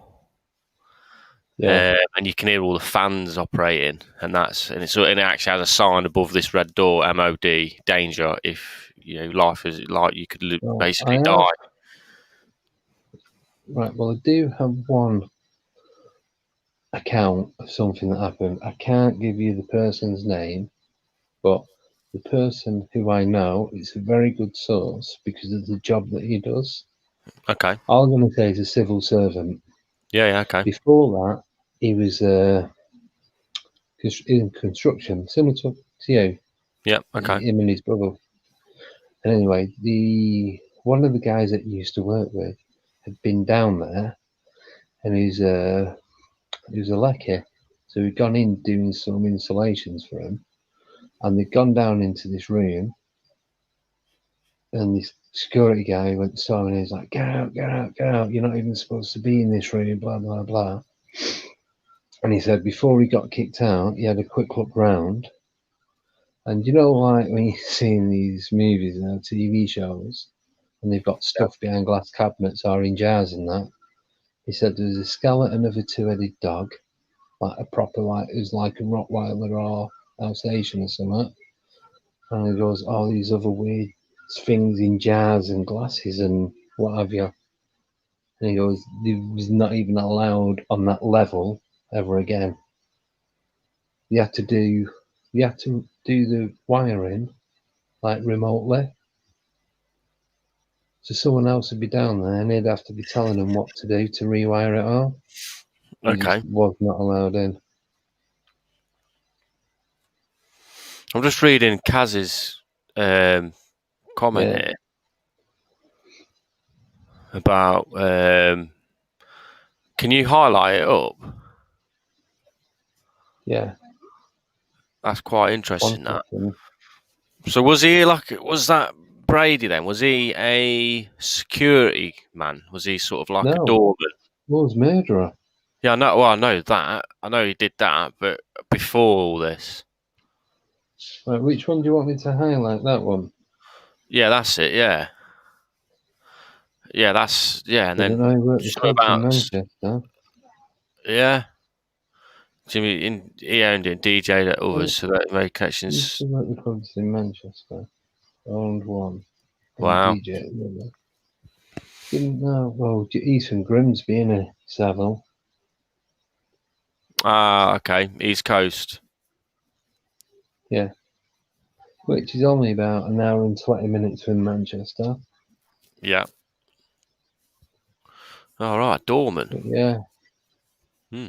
Yeah. and you can hear all the fans operating, and it actually has a sign above this red door, MOD, danger. If life is like you could Well, I basically have. die. Right. Well, I do have one account of something that happened. I can't give you the person's name, but the person who I know is a very good source because of the job that he does. Okay. All I'm going to say he's a civil servant. Yeah. Okay. Before that, he was in construction, similar to you, Yeah. Okay. him and his brother. And anyway, one of the guys that he used to work with had been down there, and he was a lecky, so he'd gone in doing some installations for him, and they'd gone down into this room, and this security guy went to him and he was like, "Get out, get out, get out! You're not even supposed to be in this room." Blah blah blah. And he said before he got kicked out, he had a quick look round. And like when you see in these movies and TV shows, and they've got Yeah. stuff behind glass cabinets or in jars and that. He said there's a skeleton of a two-headed dog, like a proper, like it was like a Rottweiler or Alsatian or something. And he goes, all these other weird things in jars and glasses and what have you. And he goes, he was not even allowed on that level ever again. You had to do the wiring like remotely. So someone else would be down there and he'd have to be telling them what to do to rewire it all. He just Okay. was not allowed in. I'm just reading Kaz's comment Yeah, here about. Can you highlight it up? yeah. That's quite One interesting. That. second. So was that Brady then? Was he a security man? Was he sort of like a No, doorman? was murderer. Yeah, I know. Well, I know that. I know he did that, but before all this, Right, which one do you want me to highlight? That one. yeah, that's it. Yeah, yeah. And I don't then know. He worked the something clubs in about Manchester. yeah, Jimmy. He owned it, and DJ'd at Well, others, so that made he used connections. to work the clubs in Manchester. Owned one and Wow. DJ another. Didn't know. Well, Ethan Grimsby in a Savile. Ah, okay. East Coast. Yeah. which is only about an hour and 20 minutes from Manchester. Yeah. All right, Dorman. But yeah. Hmm.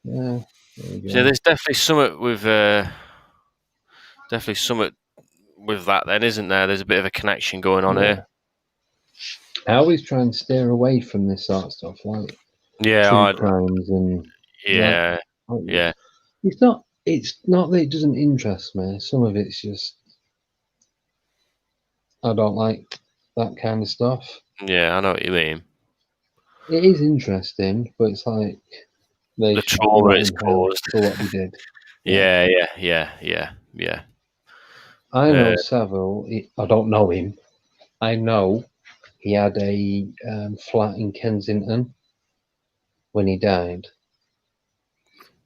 Yeah. So there's definitely something with that, then, isn't there? There's a bit of a connection going on here. I always try and steer away from this sort of stuff, like true crimes and yeah. It's not that it doesn't interest me. Some of it's just I don't like that kind of stuff. Yeah, I know what you mean. It is interesting, but it's like they The should trauma rot it's in hell caused for what they did. Yeah. I know Savile. I don't know him. I know he had a flat in Kensington when he died,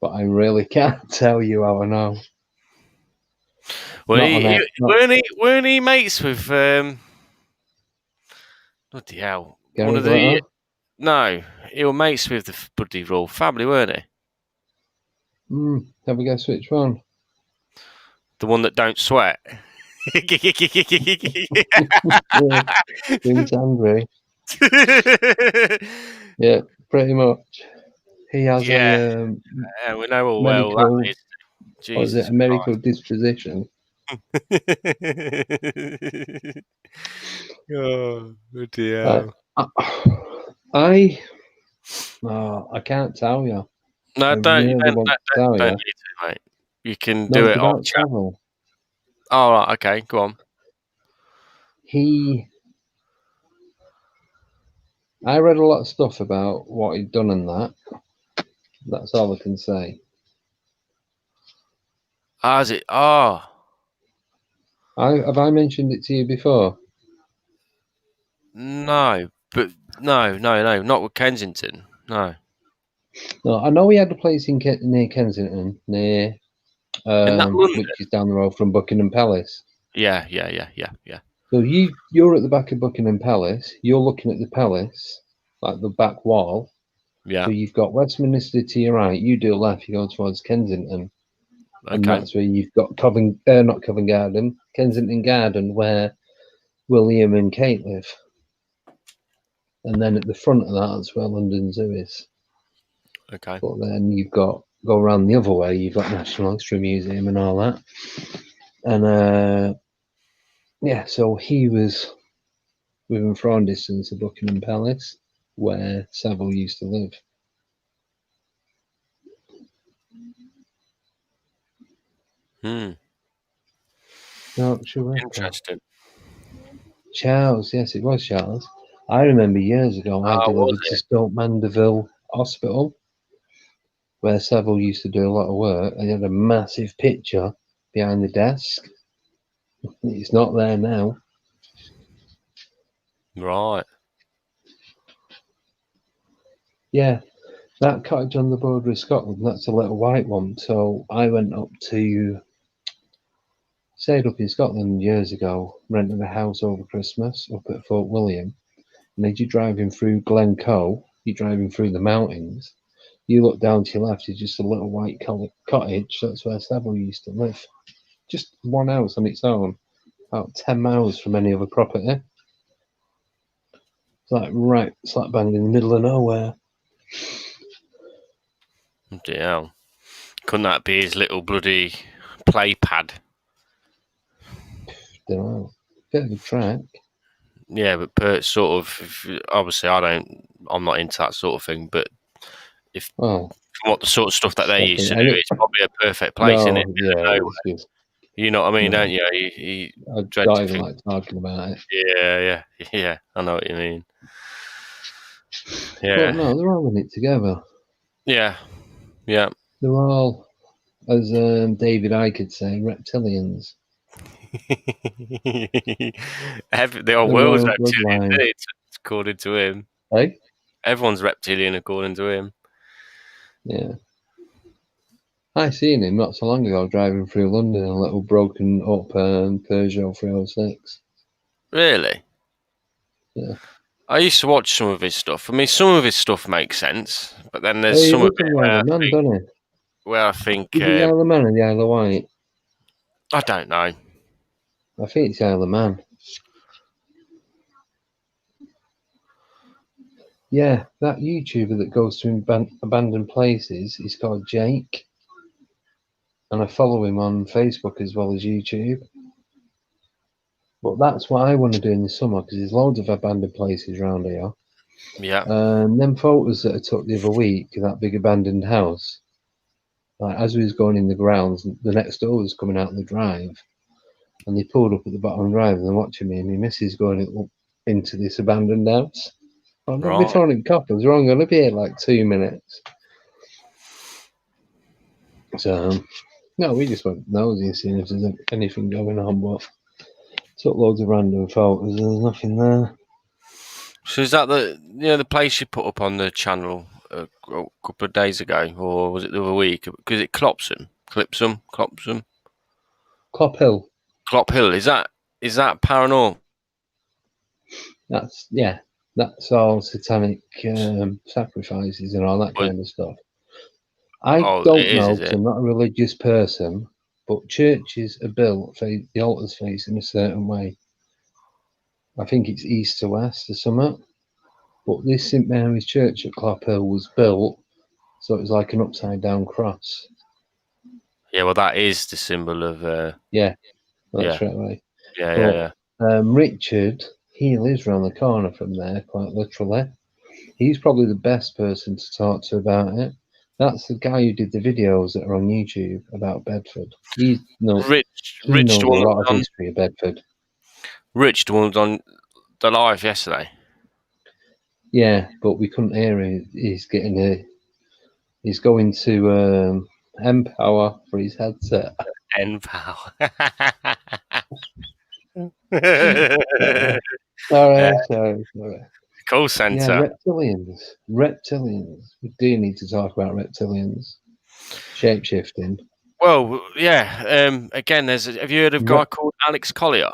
but I really can't tell you how I know. Well, weren't he mates with bloody hell? Gary Glitter? No, he was mates with the bloody royal family, weren't he? Have a guess which one? The one that don't sweat. Prince Andrew. Yeah, pretty much. He has a we know all medical, well that is. Jesus, a medical disposition. Oh, dear. I can't tell you. No, don't need to, mate. You can do it off chat. Oh, right, okay, go on. I read a lot of stuff about what he'd done and that. That's all I can say. Has it? Oh. Have I mentioned it to you before? No, but no, not with Kensington. No. No, I know he had a place near Kensington, near which is down the road from Buckingham Palace. Yeah. So you're at the back of Buckingham Palace. You're looking at the palace, like the back wall. Yeah. So you've got Westminster to your right. You do left. You go towards Kensington, and that's where you've got not Covent Garden, Kensington Garden, where William and Kate live. And then at the front of that's where London Zoo is. Okay. But then you've got go around the other way. You've got National History Museum and all that. And so he was within throwing distance of Buckingham Palace, where Savile used to live. Interesting. Charles, yes, it was Charles. I remember years ago I delivered to Stoke Mandeville Hospital, where Savile used to do a lot of work, and he had a massive picture behind the desk. It's not there now. Right. Yeah, that cottage on the border of Scotland, that's a little white one. So I went stayed up in Scotland years ago, rented a house over Christmas up at Fort William. And as you're driving through Glencoe, you're driving through the mountains, you look down to your left, it's just a little white cottage. That's where Savile used to live. Just one house on its own, about 10 miles from any other property. It's like right slap bang in the middle of nowhere. Damn. Couldn't that be his little bloody play pad? Don't know. Bit of a track. Yeah, but sort of, obviously I'm not into that sort of thing, but from what the sort of stuff that they used to do, it's probably a perfect place, isn't it? Yeah, you know what I mean, don't you? I don't even like talking about it. Yeah, I know what you mean. Yeah. But no, they're all in it together. Yeah. They're all, as David I could say, reptilians. The whole world's reptilian, according to him. Hey? Everyone's reptilian, according to him. Yeah. I seen him not so long ago driving through London in a little broken up Peugeot 306. Really? Yeah. I used to watch some of his stuff. I mean, some of his stuff makes sense, but then there's some of it where I think is it the Isle of Man or the Isle of Wight? I don't know. I think it's the Isle of Man. Yeah, that YouTuber that goes to abandoned places is called Jake. And I follow him on Facebook as well as YouTube. But that's what I want to do in the summer, because there's loads of abandoned places around here. Yeah. Them photos that I took the other week of that big abandoned house, like as we was going in the grounds, the next door was coming out the drive, and they pulled up at the bottom of the drive and they're watching me and my missus going up into this abandoned house. I'm not Right. before it coppers. We're only going to be here like 2 minutes. So, no, we just went nosy and seeing if there's anything going on, but took loads of random photos and there's nothing there. So is that the place you put up on the channel a couple of days ago, or was it the other week? Because it Clopson, Clop Hill. Clop Hill. Is that paranormal? That's all satanic sacrifices and all that kind of stuff. I don't know, because I'm not a religious person, but churches are built, the altars facing a certain way. I think it's east to west or something. But this St Mary's Church at Clop Hill was built so it was like an upside down cross. Yeah, well, that is the symbol of. That's right. Yeah. Richard, he lives around the corner from there, quite literally. He's probably the best person to talk to about it. That's the guy who did the videos that are on YouTube about Bedford. He knows a lot of history of Bedford. Rich, the one was on the live yesterday. Yeah, but we couldn't hear him. He's going to Empower for his headset. Empower. Sorry. Call centre. Yeah, reptilians. We do need to talk about reptilians. Shape-shifting. Well, yeah. Again, have you heard of a guy called Alex Collier?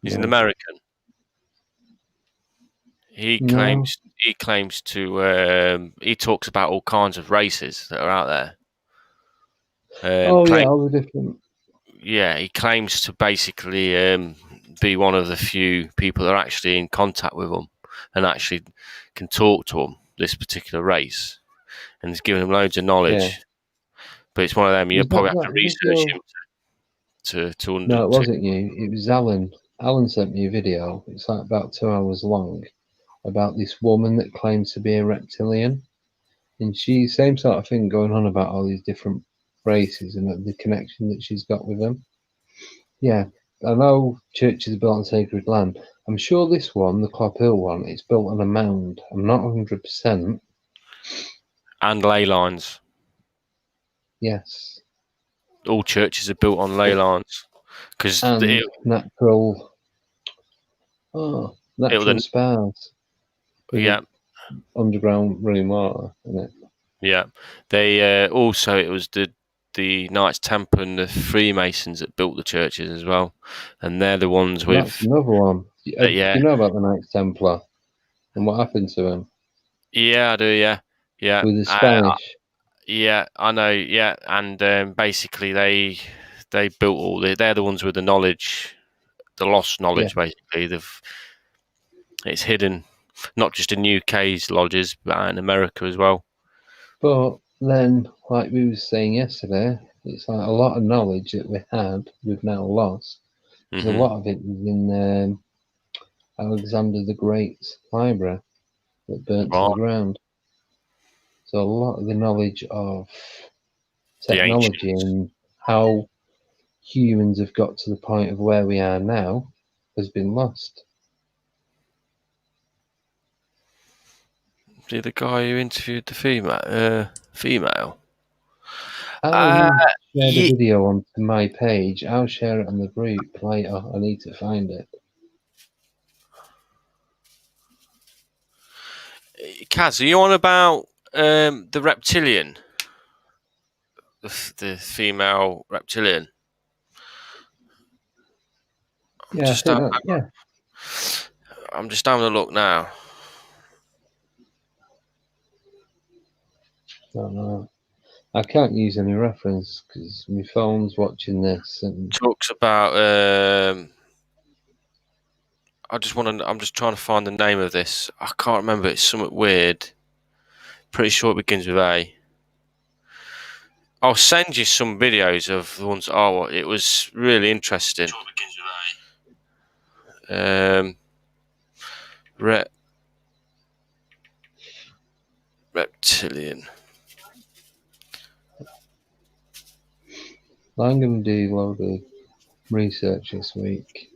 He's an American. He claims to. He talks about all kinds of races that are out there. all the different. Yeah, he claims to basically be one of the few people that are actually in contact with them and actually can talk to them, this particular race, and he's giving them loads of knowledge. Yeah. But it's one of them, you probably have to research him to understand. No, it wasn't you. It was Alan. Alan sent me a video. It's like about 2 hours long about this woman that claims to be a reptilian. And same sort of thing going on about all these different races and the connection that she's got with them. Yeah, I know churches are built on sacred land. I'm sure this one, the Clop Hill one, it's built on a mound. I'm not 100%. And ley lines. Yes. All churches are built on ley lines. And natural spars. Yeah. Underground running water, isn't it? Yeah. They also, it was the Knights Templar and the Freemasons that built the churches as well, and they're the ones with. That's another one. Do you know about the Knights Templar and what happened to them? Yeah, I do. Yeah. With the Spanish. I know. Yeah, and basically they built all. They're the ones with the knowledge, the lost knowledge. Yeah. Basically, it's hidden, not just in UK's lodges, but in America as well. But then, like we were saying yesterday, it's like a lot of knowledge that we've now lost. There's a lot of it is in Alexander the Great's library that burnt to the ground. So a lot of the knowledge of technology and how humans have got to the point of where we are now has been lost. See the guy who interviewed the female? I'll share the video onto my page. I'll share it on the group later. I need to find it. Kaz, are you on about the reptilian? The female reptilian? I'm just having a look now. Don't know. I can't use any reference because my phone's watching this and talks about. I'm just trying to find the name of this. I can't remember. It's something weird. Pretty sure it begins with A. I'll send you some videos of the ones. Oh, it was really interesting. Reptilian. I'm going to do a load of research this week.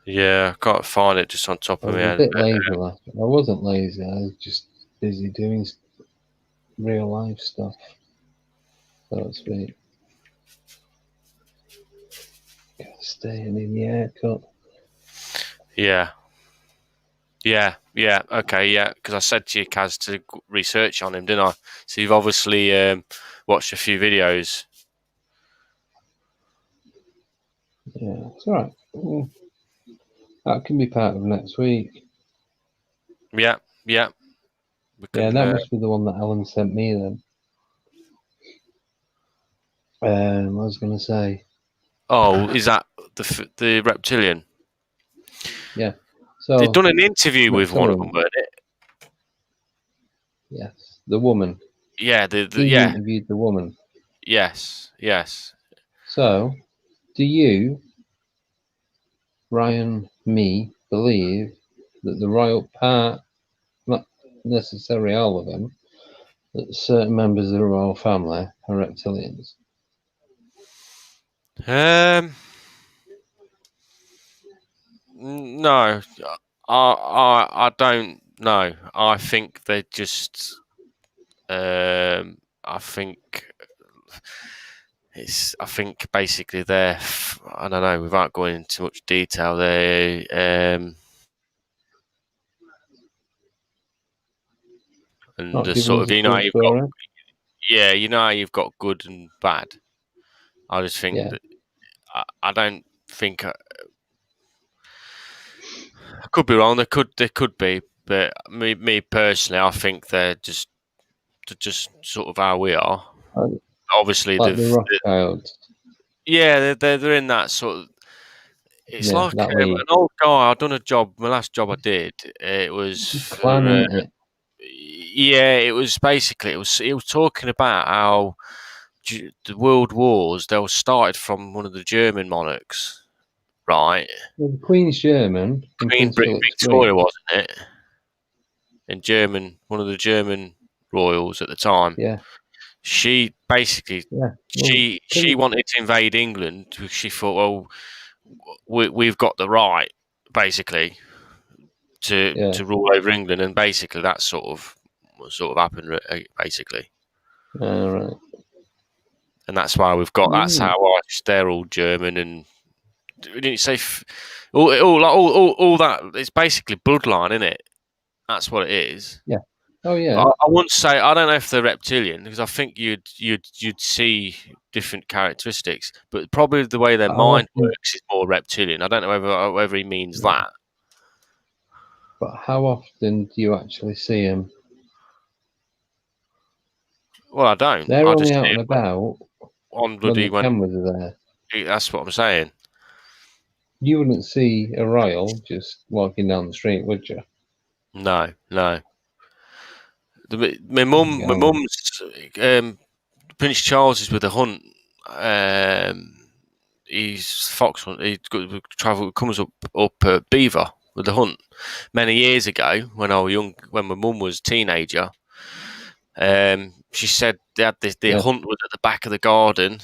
Yeah, I can't find it just on top of I my was a head. bit lazy last week. I wasn't lazy. I was just busy doing real life stuff, so to speak. Staying in the haircut. Yeah. Okay, yeah. Because I said to you, Kaz, to research on him, didn't I? So you've obviously watched a few videos. Yeah, it's all right. That can be part of next week. Yeah. We can, that must be the one that Alan sent me then. I was going to say. Oh, is that the reptilian? Yeah. So They've done an interview with one of them, reptilian. weren't it? Yes, the woman. Yeah. He interviewed the woman. Yes. So, do you, Ryan, me, believe that the royal part, not necessarily all of them, that certain members of the royal family are reptilians? No, I don't know. I think they're just. I think I think basically they're. I don't know. Without going into much detail, they. And Not the giving sort us of a full you've got. story? Yeah, how you've got good and bad. I just think Yeah. that I don't think I could be wrong. They could be, but me personally, I think they're just sort of how we are. Obviously, Like the Rothschilds. Yeah, they're in that sort of. It's Yeah, like that an league. old guy. I done a job. My last job I did. It was Clan, for. isn't it? Yeah, it was basically. It was talking about how the world wars they were started from one of the German monarchs, right? Well, the Queen's German and Queen Prince Philip's Victoria, Greek. wasn't it? And one of the German royals at the time. Yeah. She basically Yeah. Well, she wanted to invade England because she thought, well, we've got the right, basically, to rule over England, and basically that's sort of what sort of happened, basically, all right. and that's why we've got. That's how they're all German, and didn't you say all that? It's basically bloodline, isn't it? That's what it is. Yeah. Oh yeah. But I wouldn't say I don't know if they're reptilian because I think you'd see different characteristics, but probably the way their mind works is more reptilian. I don't know whether he means that. But how often do you actually see them? Well, I don't. They're I only just out see and about on when bloody the cameras are there. That's what I'm saying. You wouldn't see a royal just walking down the street, would you? No. My mum's Prince Charles is with a hunt. He's fox hunt. He comes up beaver with the hunt many years ago when I was young. When my mum was a teenager, she said they had the hunt was at the back of the garden,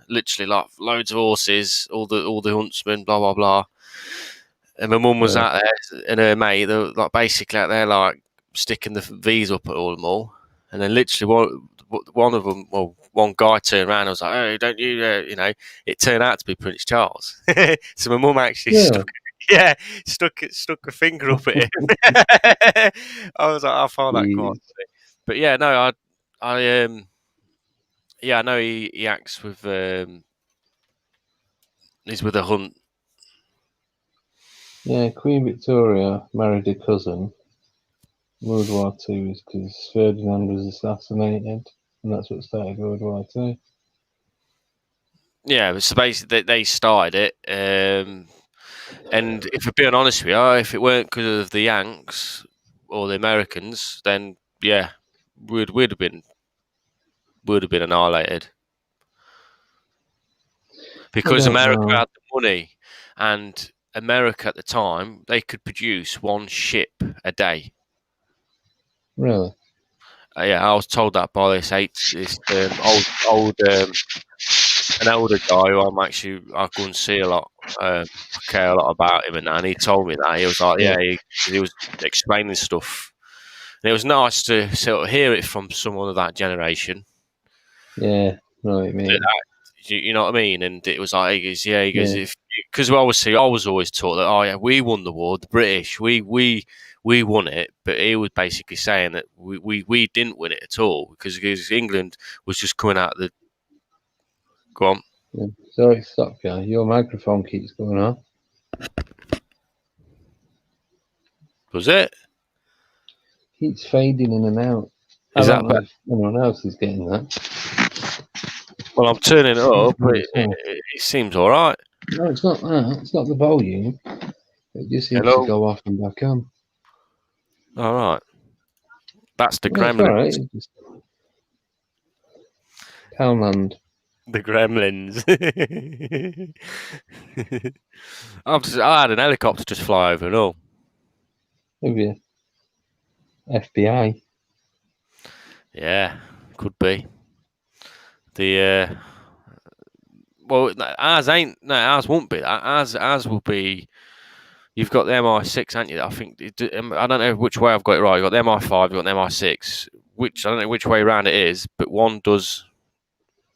literally like loads of horses, all the huntsmen, blah blah blah. And my mum was out there, and her mate, they were like basically out there like sticking the V's up at all them all. And then literally one of them, well, one guy turned around and was like, "Oh, don't you, It turned out to be Prince Charles. So my mum actually stuck a finger up at him. I was like, I found that quite funny. But yeah, no, I know he acts with, he's with a hunt. Yeah, Queen Victoria married a cousin, World War Two was because Ferdinand was assassinated, and that's what started World War Two. Yeah, so basically they started it. And if we're being honest with you, if it weren't because of the Yanks or the Americans, then yeah, we'd have been annihilated. Because America had the money, and America at the time, they could produce one ship a day. Really? Yeah, I was told that by this old an older guy who I go and see a lot. I care a lot about him, and he told me that he was like, yeah, he was explaining stuff, and it was nice to sort of hear it from someone of that generation. Yeah, know what you mean. You know what I mean? And it was like, he goes, because obviously I was always taught that, oh yeah, we won the war, the British, we won it, but he was basically saying that we didn't win it at all because England was just coming out of the. Go on. Yeah. Sorry, stop, guy. Your microphone keeps going off. Was it? Keeps fading in and out. I don't know if anyone else is getting that. Well, I'm turning it up, but it seems all right. No, it's not that. It's not the volume. It just seems to go off and back on. All right. That's the Gremlins. All right. Poundland. The Gremlins. I had an helicopter just fly over and all. Have you? FBI. Yeah, could be. Well, ours won't be that. Ours will be. You've got the MI6, haven't you? I think I don't know which way I've got it right. You've got the MI5, you've got the MI6. Which I don't know which way around it is, but one does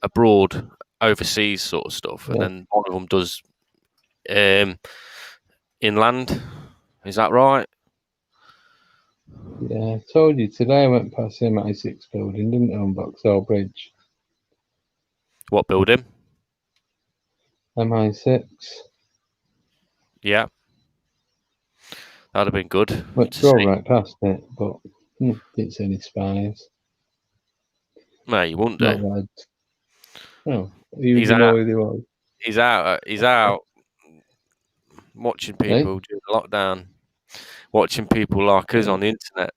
abroad, overseas sort of stuff, and then one of them does inland. Is that right? Yeah, I told you today. I went past the MI6 building, didn't I, on Vauxhall Bridge? What building? MI6. Yeah. That'd have been good. Went drove right past it, but didn't see any spies. No, you wouldn't do. No, you know who they was. He's out. He's out watching people during lockdown, watching people like us on the internet.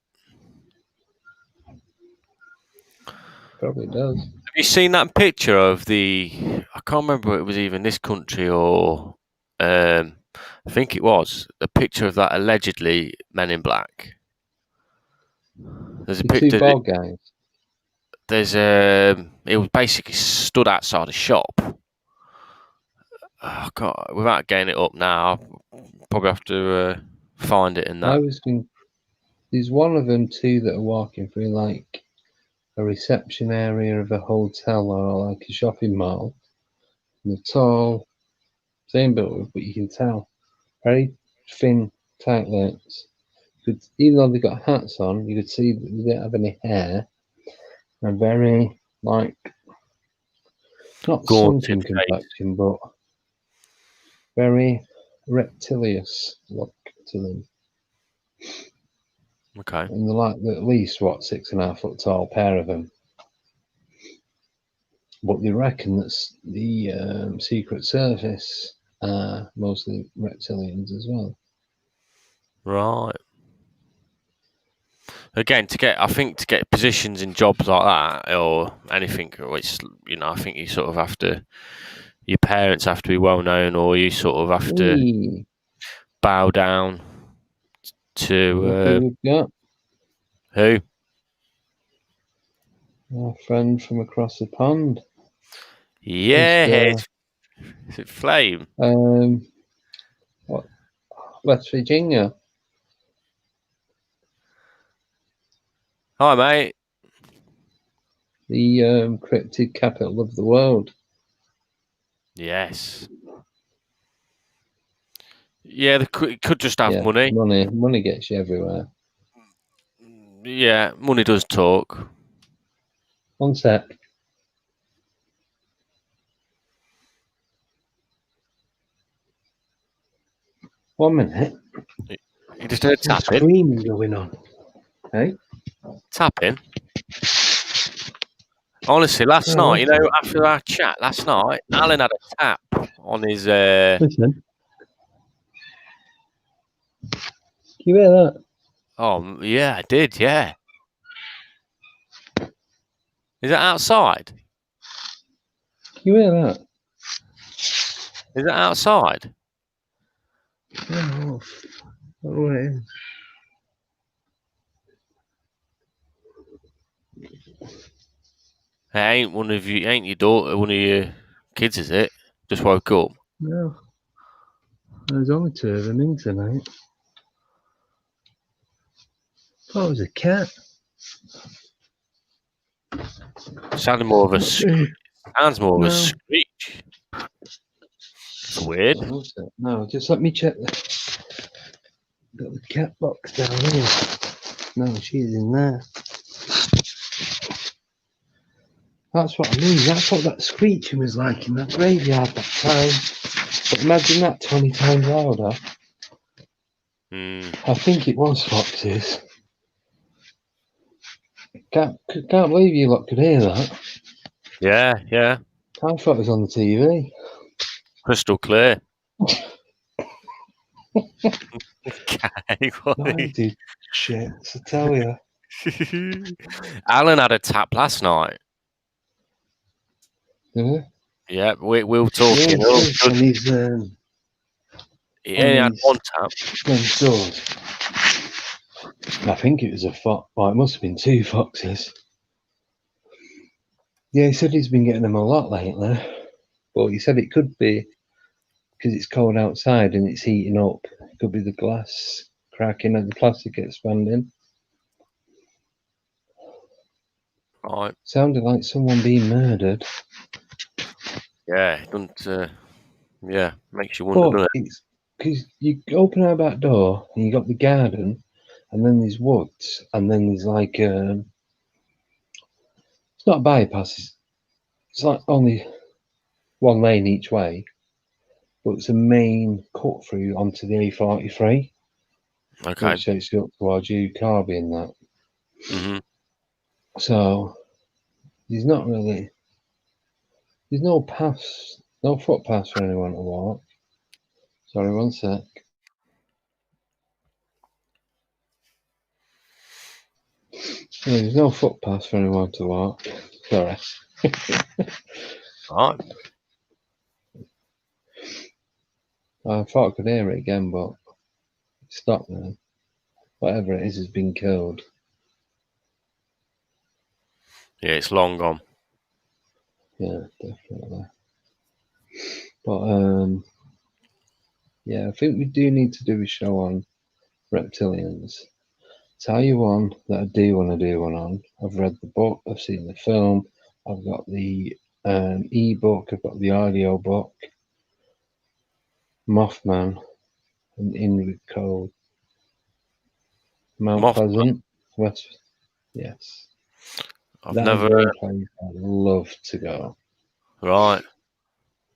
Probably does. Have you seen that picture of the? I can't remember if it was even this country or I think it was a picture of that allegedly Men in Black. There's a picture. Two bald guys. There's it was basically stood outside a shop. Oh God, without getting it up now, I'll probably have to find it in that. I was thinking, there's one of them two that are walking through like a reception area of a hotel or like a shopping mall. And they're tall, same build, but you can tell very thin, tight lips. Even though they got hats on, you could see that they didn't have any hair. And very like not sunken complexion, but very reptilious look to them. Okay. And they're like at least 6.5 foot tall pair of them. But they reckon that the Secret Service are mostly reptilians as well. Right. Again, to get positions in jobs like that or anything, which I think you sort of have to. Your parents have to be well known, or you sort of have to bow down to. Who? Our friend from across the pond. Yeah, is it Flame? West Virginia. Hi, mate. The cryptid capital of the world. Yes. Yeah, it could just have money. Money gets you everywhere. Yeah, money does talk. One sec. One minute. You just heard tapping. Screaming going on. Hey? Tapping? Honestly, last night, after our chat last night, Alan had a tap on his. Listen. You hear that? Oh, yeah, I did, yeah. Is that outside? You hear that? Is that outside? Oh, what it is. It ain't your daughter, one of your kids, is it? Just woke up. No. There's only 2 of them in tonight. Thought it was a cat. Sounds more of a screech. A screech. It's weird. No, just let me check. Got the cat box down here. No, she's in there. That's what I mean. That's what that screeching was like in that graveyard that time. But imagine that 20 times louder. I think it was foxes. Can't believe you lot could hear that. Yeah, yeah. I thought it was on the TV. Crystal clear. I did shit, I tell you. Alan had a tap last night. Did he? Yeah, we were talking. He only had one tap. Doors. I think it was a fox. Well, it must have been 2 foxes. Yeah, he said he's been getting them a lot lately. But he said it could be because it's cold outside and it's heating up. It could be the glass cracking and the plastic expanding. Right. Sounded like someone being murdered. Yeah, it doesn't. Yeah, makes you wonder, doesn't it? It's because you open our back door and you got the garden, and then there's woods, and then there's like it's not a bypass. It's like only one lane each way, but it's a main cut through onto the A43. Okay. Which takes you up towards you, Carby and that. Mm-hmm. So there's not really. There's no paths, no footpaths for anyone to walk. Sorry, one sec. Yeah, there's no footpaths for anyone to walk. Sorry. Right. I thought I could hear it again, but it stopped now. Whatever it is has been killed. Yeah, it's long gone. Yeah, definitely. But yeah, I think we do need to do a show on reptilians. Tell you one that I do want to do one on. I've read the book, I've seen the film, I've got the e-book, I've got the audio book. Mothman and Inward Cold. Mount Pleasant, West. Yes. I've That never. is one place I'd love to go. Right.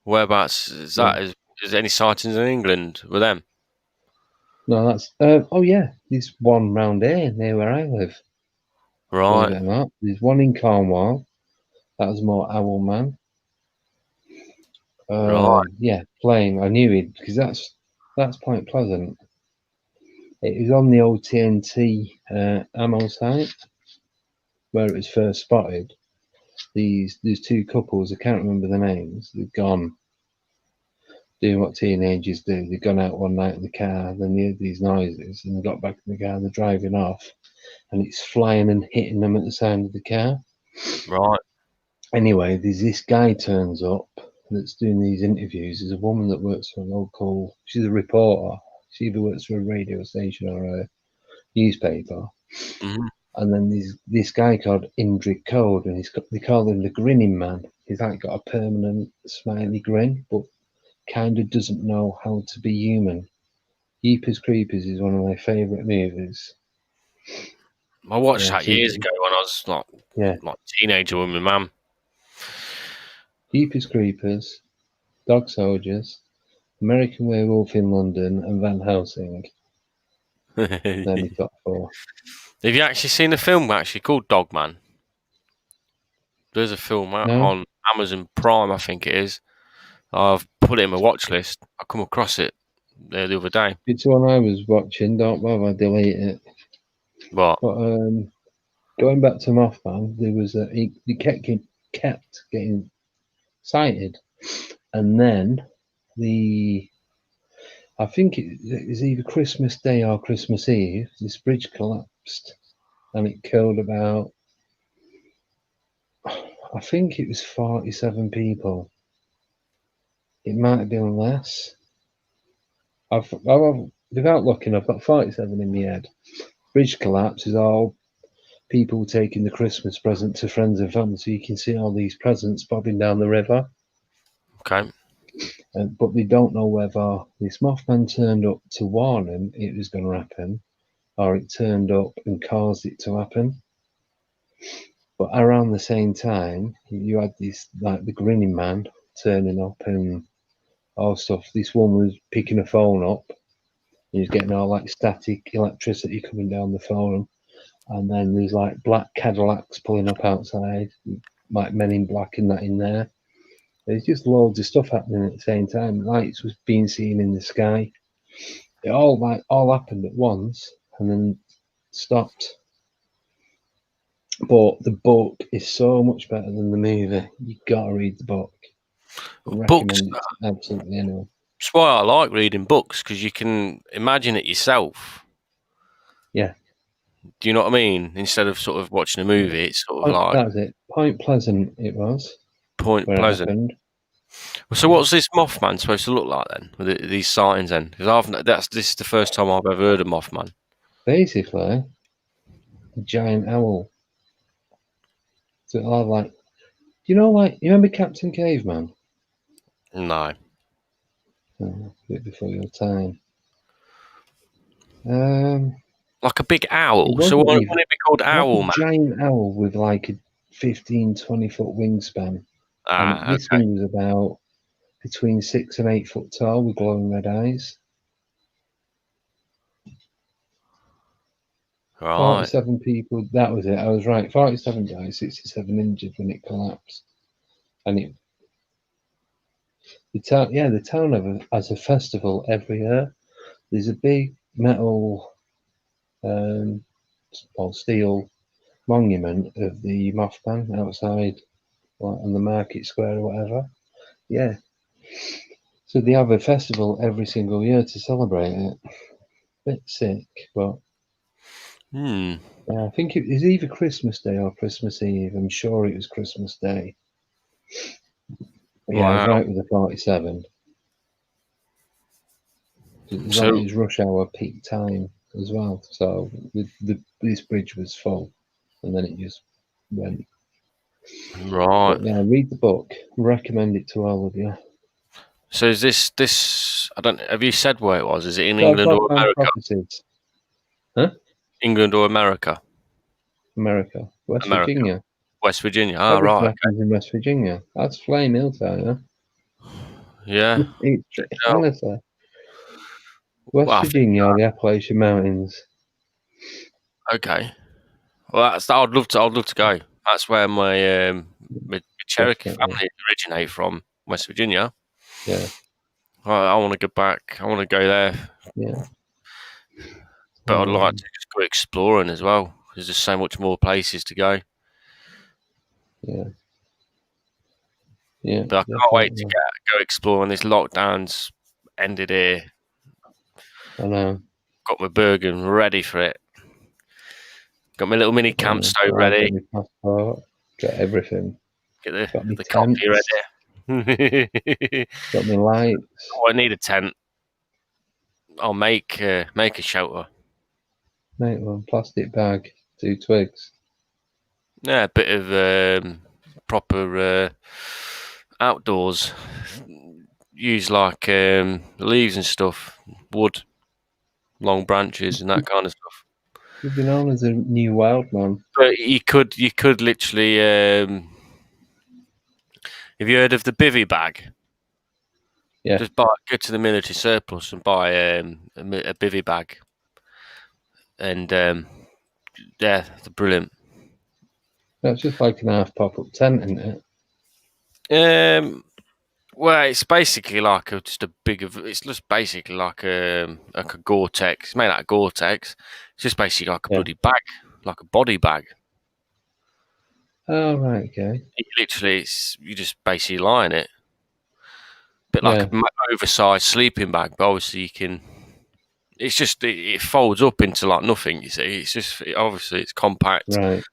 Whereabouts is that? Is there any sightings in England with them? No, that's. Oh yeah, there's one round here near where I live. Right. There's one in Cornwall. That was more Owlman. Right. Yeah, playing. I knew it because that's Point Pleasant. It was on the old TNT ammo site where it was first spotted. These 2 couples, I can't remember the names. They've gone doing what teenagers do. They've gone out one night in the car, then they heard these noises, and they got back in the car. They're driving off, and it's flying and hitting them at the side of the car. Right. Anyway, there's this guy turns up that's doing these interviews. There's a woman that works for a local. She's a reporter. She either works for a radio station or a newspaper. Mm-hmm. And then there's this guy called Indrid Code, and they call him the Grinning Man. He's like got a permanent smiley grin, but kind of doesn't know how to be human. Jeepers Creepers is one of my favourite movies. I watched that years ago when I was like teenager with my mum. Jeepers Creepers, Dog Soldiers, American Werewolf in London, and Van Helsing. Then he's got 4. Have you actually seen a film actually called Dogman? There's a film out No, on Amazon Prime, I think it is. I've put it in my watch list. I come across it the other day. it's one I was watching. Don't bother, delete it. What? But going back to Mothman, there was he kept getting sighted, and then I think it was either Christmas Day or Christmas Eve. This bridge collapsed, and it killed about, I think it was 47 people. It might have been less. Without looking, I've got 47 in my head. Bridge collapse is all people taking the Christmas present to friends and family, so you can see all these presents bobbing down the river. Okay. But they don't know whether this Mothman turned up to warn them it was going to happen, or it turned up and caused it to happen. But around the same time, you had this, like, the grinning man turning up and all stuff. This woman was picking a phone up. He was getting all like static electricity coming down the phone. And then there's like black Cadillacs pulling up outside, like Men in Black and that in there. There's just loads of stuff happening at the same time. Lights was being seen in the sky. It all happened at once and then stopped. But the book is so much better than the movie. You gotta read the book. I recommend it to absolutely anyone. That's why I like reading books, because you can imagine it yourself. Yeah. Do you know what I mean? Instead of sort of watching a movie, it's sort of like That was it. Point Pleasant it was. Point Pleasant. So what's this Mothman supposed to look like then, with these sightings then? Because this is the first time I've ever heard of Mothman. Basically, a giant owl. So I like, you remember Captain Caveman? No. Oh, a bit before your time. Like a big owl. So wouldn't it be called Owl Man? A giant owl with like a 15, 20-foot wingspan. And this thing was about between 6 and 8 foot tall with glowing red eyes. Right. 47 people. That was it. I was right. 47 died, 67 injured when it collapsed. And the town has a festival every year. There's a big metal or steel monument of the Mothman outside, like on the market square or whatever. Yeah. So they have a festival every single year to celebrate it. Bit sick, but yeah, I think it was either Christmas Day or Christmas Eve. I'm sure it was Christmas Day. But yeah, I was right with the 47. So it was rush hour peak time as well. So this bridge was full, and then it just went. Right. But yeah, read the book. Recommend it to all of you. So is this? I don't. Have you said where it was? Is it in England or America? Prophecies. Huh? England or America? America. Virginia. West Virginia. Everything Right. happens in West Virginia. That's Flame Hill, yeah. Yeah. Honestly. West Virginia are the Appalachian Mountains. Okay. Well, I'd love to go. That's where my Cherokee family originate from, West Virginia. Yeah. I want to go back. I want to go there. Yeah. But I'd like to just go exploring as well, because there's so much more places to go. Yeah. Yeah. But I can't wait to go exploring. This lockdown's ended here. I know. Got my burger ready for it. Got my little mini camp stove ready. Got my passport. Got everything. Get the coffee ready. Got my lights. Oh, I need a tent. I'll make a shelter. Make one plastic bag, 2 twigs. Yeah, a bit of proper outdoors. Use like leaves and stuff, wood, long branches, and that kind of stuff. You've been known as a new wild man. But you could literally. Have you heard of the bivvy bag? Yeah. Just go to the military surplus and buy a bivvy bag. and yeah, they're brilliant. That's just like an half pop-up tent, isn't it? Well, it's basically like just a bigger. It's just basically like a Gore-Tex. It's made out of Gore-Tex. It's just basically like a bloody bag, like a body bag. Oh, right, okay. You just basically lie in it, bit like an oversized sleeping bag. But obviously, you can. It's just it folds up into like nothing. You see, it's just obviously it's compact. Right.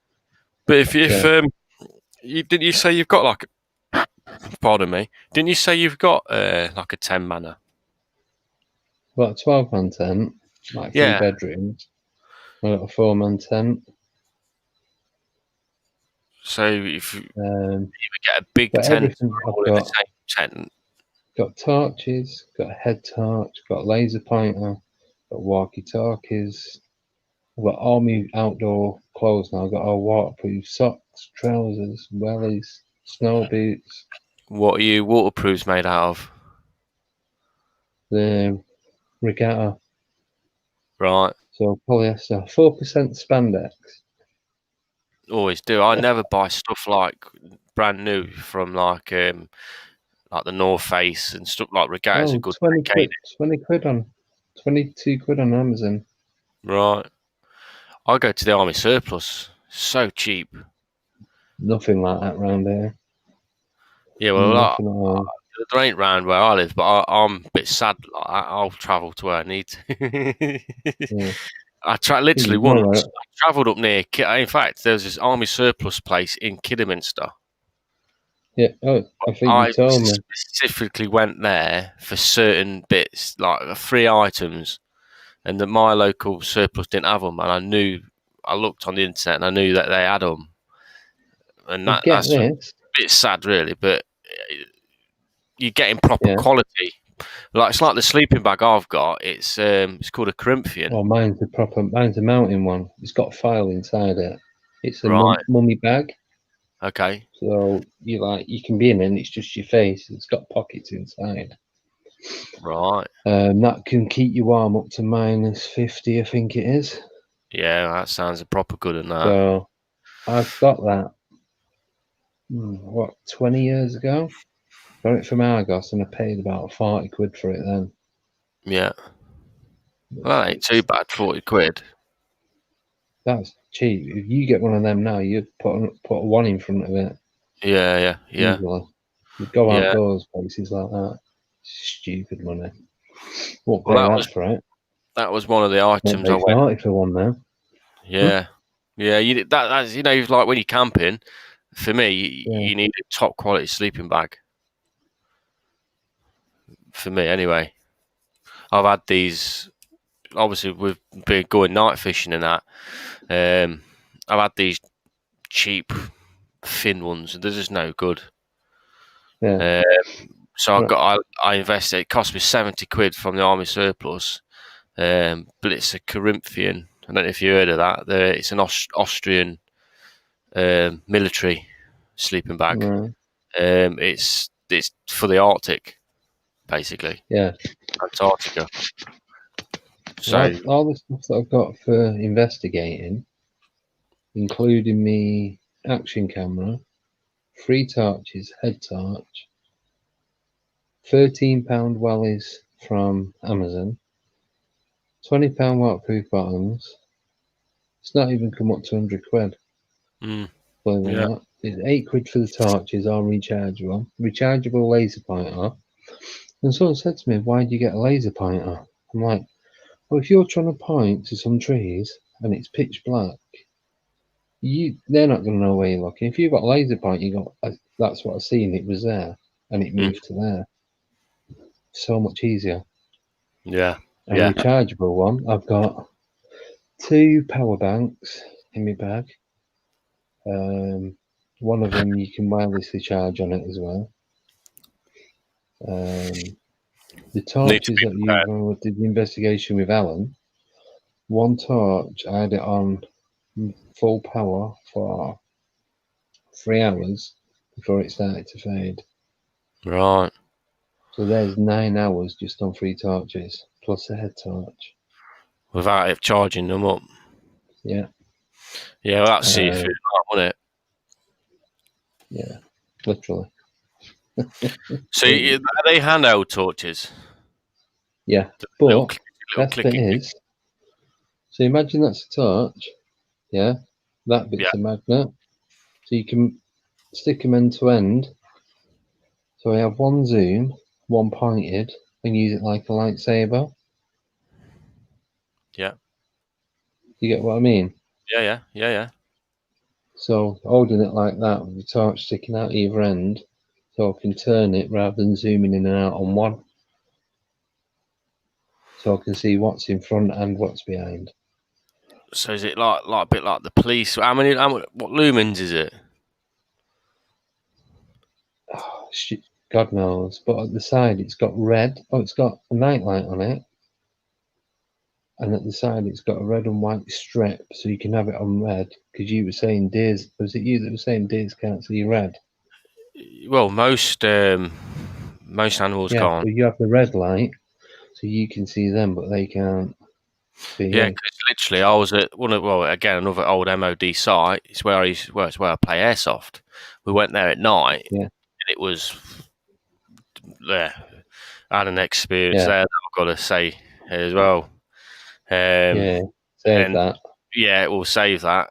But if you didn't you say you've got like, pardon me, didn't you say you've got like a 10-manner? Well, a 12-man tent, like 3 bedrooms. I got a 4-man tent. So if you get a big tent all in the same tent. Got torches, got a head torch, got a laser pointer, got walkie-talkies. I've got all my outdoor clothes now. I've got all waterproof socks, trousers, wellies, snow boots. What are you waterproofs made out of? The regatta. Right. So polyester, 4% spandex. Always do. I never buy stuff like brand new from like the North Face and stuff like regattas. Oh, Are good. 20 quid, 20 quid on, 22 quid on Amazon. Right. I go to the Army Surplus. So cheap. Nothing like that round here. Yeah, well, there ain't round where I live, but I'm a bit sad. Like, I'll travel to where I need to. Yeah. I literally once. I travelled up near. In fact, there's this Army Surplus place in Kidderminster. Yeah. Oh, I think you told me. I specifically went there for certain bits, like 3 items, and that my local surplus didn't have them. And I looked on the internet and I knew that they had them. And that's a bit sad, really. But you're getting proper quality. Like it's like the sleeping bag I've got. It's called a Corinthian. Oh, mine's a mountain one. It's got a file inside it. It's a mummy bag. Okay. So you can be in it and it's just your face. It's got pockets inside. Right. That can keep you warm up to -50, I think it is. Yeah, that sounds a proper good in that. So I've got that. 20 years ago? Got it from Argos and I paid about 40 quid for it then. Yeah. Well, that ain't too bad, 40 quid. That's cheap. If you get one of them now, you'd put a one in front of it. Yeah. Easily. You'd go outdoors, places like that. Stupid money. Won't pay that for it. That was one of the items I went. 40 for one now. Yeah. Yeah, that's like when you're camping, for me, you need a top quality sleeping bag. For me, anyway. I've had these, obviously, we've been going night fishing and that. I've had these cheap, thin ones, and they're just no good. Yeah. So I invested, it cost me 70 quid from the Army Surplus, but it's a Corinthian. I don't know if you heard of that. It's an Austrian military sleeping bag. Right. It's for the Arctic, basically. Yeah. Antarctica. So all the stuff that I've got for investigating, including me action camera, 3 torches, head torch, £13 wellies from Amazon, £20 waterproof bottoms. It's not even come up to 100 quid. Believe it or not. It's 8 quid for the torches, all rechargeable. Rechargeable laser pointer. And someone said to me, why do you get a laser pointer? I'm like, well, if you're trying to point to some trees and it's pitch black, they're not going to know where you're looking. If you've got a laser pointer, that's what I seen. It was there, and it moved to there. So much easier. Yeah. And rechargeable one. I've got 2 power banks in my bag. One of them you can wirelessly charge on it as well. The torches that you did the investigation with Alan, one torch I had it on full power for 3 hours before it started to fade. Right. So there's 9 hours just on 3 torches plus a head torch. Without it charging them up. Yeah. Yeah, well, that's seafood, wasn't it? Yeah, literally. So are they handheld torches? Yeah, Little, but little best bit clicky click. is, so imagine that's a torch, yeah, that bit's Yeah. a magnet, so you can stick them end to end. So I have one zoom, one pointed, and use it like a lightsaber. Yeah. You get what I mean? Yeah. So holding it like that with the torch sticking out either end, so I can turn it rather than zooming in and out on one. So I can see what's in front and what's behind. So is it like a bit like the police? What lumens is it? Oh, God knows. But at the side, it's got red. Oh, it's got a nightlight on it. And at the side, it's got a red and white strip, so you can have it on red. Because you were saying deers. Was it you that was saying deers can't see red? Well, most animals Yeah, can't. but you have the red light, so you can see them, but they can't see Yeah, you. because literally, I was at another old MOD site. It's where it's where I play airsoft. We went there at night, Yeah, and it was there. I had an experience yeah, there that I've got to say as well. Um, yeah. Save and that. yeah, we'll save that.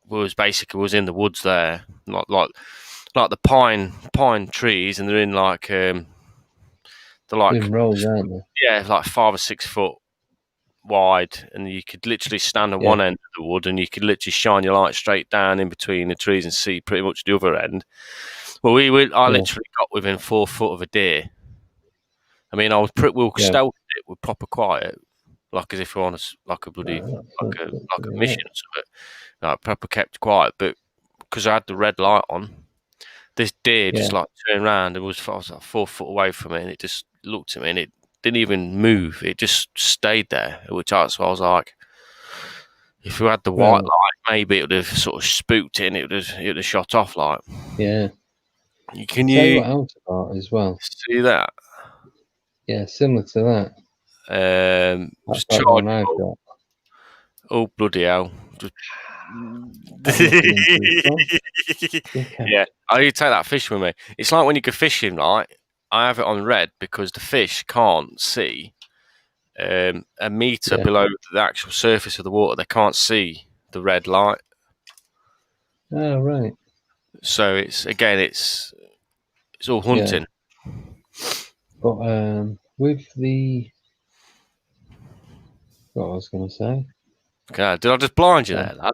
Was in the woods there, like the pine trees, and they're in like they're like In rows, aren't they? like 5 or 6 foot wide, and you could literally stand at Yeah, one end of the wood, and you could literally shine your light straight down in between the trees and see pretty much the other end. Well, I yeah, literally got within 4 foot of a deer. I mean, we were yeah. stealth it, we're proper quiet, like as if we're on like a bloody That's like a right. mission or something. Like proper kept quiet, but because I had the red light on, this deer Yeah, just like turned around and I was like 4 foot away from it, and it just looked at me and it didn't even move. It just stayed there, so I was like, if we had the white well, light, maybe it would have sort of spooked it and it would have shot off. Like, yeah. can Tell you you what else about as well. see that? Yeah, similar to that. That's Just like the charge. one I've got. Oh bloody hell! Just... I'm looking into his phone. Dickhead. Yeah, I need to take that fish with me. It's like when you go fishing, right? I have it on red because the fish can't see a meter Yeah. below the actual surface of the water. They can't see the red light. Oh, right. So it's all Yeah. hunting. But with the, what I was going to say. God, did I just blind you Oh, there, lad?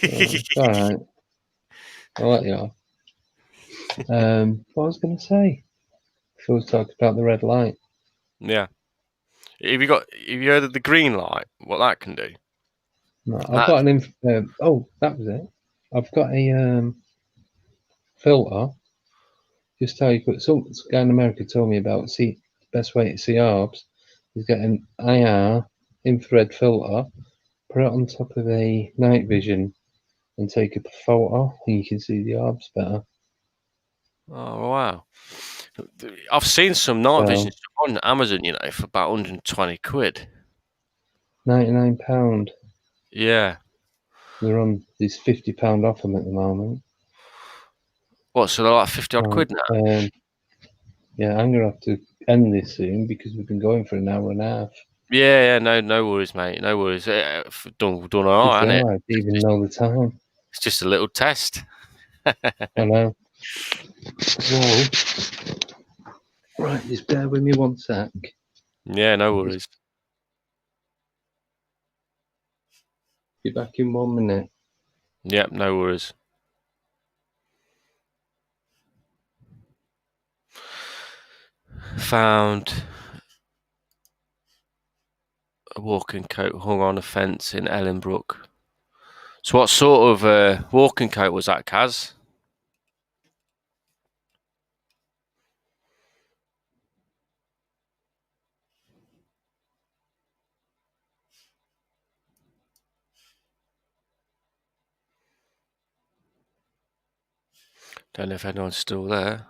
it's all right. I'll let you off. What I was going to say. So I was talking about the red light. Yeah. Have you heard of the green light? What that can do? No, I've That got an oh, that was it. I've got a filter. Just how you put some guy in America told me about. See, the best way to see orbs is get an IR infrared filter, put it on top of a night vision, and take a photo, and you can see the orbs better. Oh wow! I've seen some night vision So stuff on Amazon, for about 120 quid. £99. Yeah. They're on this £50 off them at the moment. What? So they're like 50 odd So quid now. yeah, I'm gonna have to end this soon because we've been going for an hour and a half. Yeah. No worries, mate. No worries. Done all Bloody right, hasn't it? hell, I didn't even know the time. It's just a little test. I know. So, right, just bear with me one sec. Yeah, no worries. Be back in 1 minute. Yep, no worries. Found a walking coat hung on a fence in Ellenbrook. So what sort of walking coat was that, Kaz? Don't know if anyone's still there.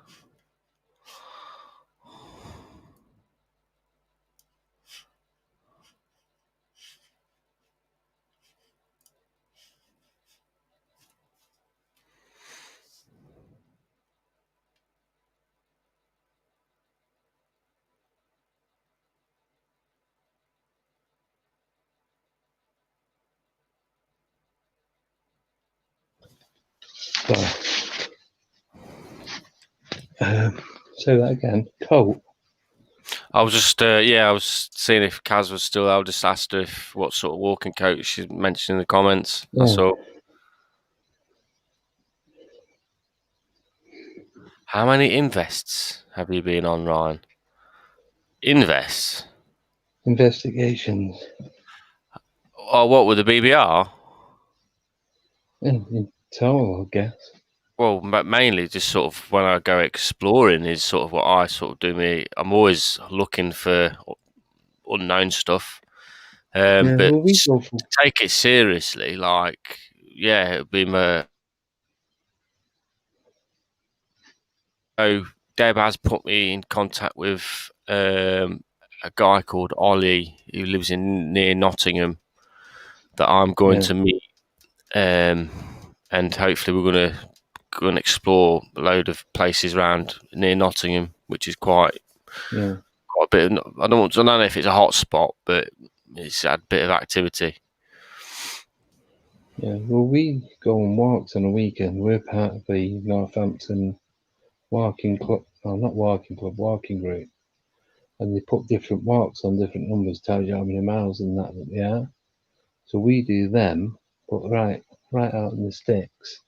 Say that again. Coat. I was just, I was seeing if Kaz was still there. I just asked her what sort of walking coat she mentioned in the comments. Yeah. That's all. How many invests have you been on, Ryan? Invests? Investigations. Oh, what with the BBR? In total, I guess. Well, mainly just sort of when I go exploring is sort of what I sort of do. I'm always looking for unknown stuff. But well, we go for... to take it seriously, like, yeah, it'd be my... So Deb has put me in contact with a guy called Ollie who lives near Nottingham that I'm going to meet, and hopefully we're going to go and explore a load of places around near Nottingham, which is quite a bit. I don't know if it's a hot spot, but it's had a bit of activity. Yeah, well, we go on walks on a weekend. We're part of the Northampton walking club. Oh, not walking club, walking group. And they put different walks on different numbers, tells you how many miles and that they are. So we do them, but right out in the sticks.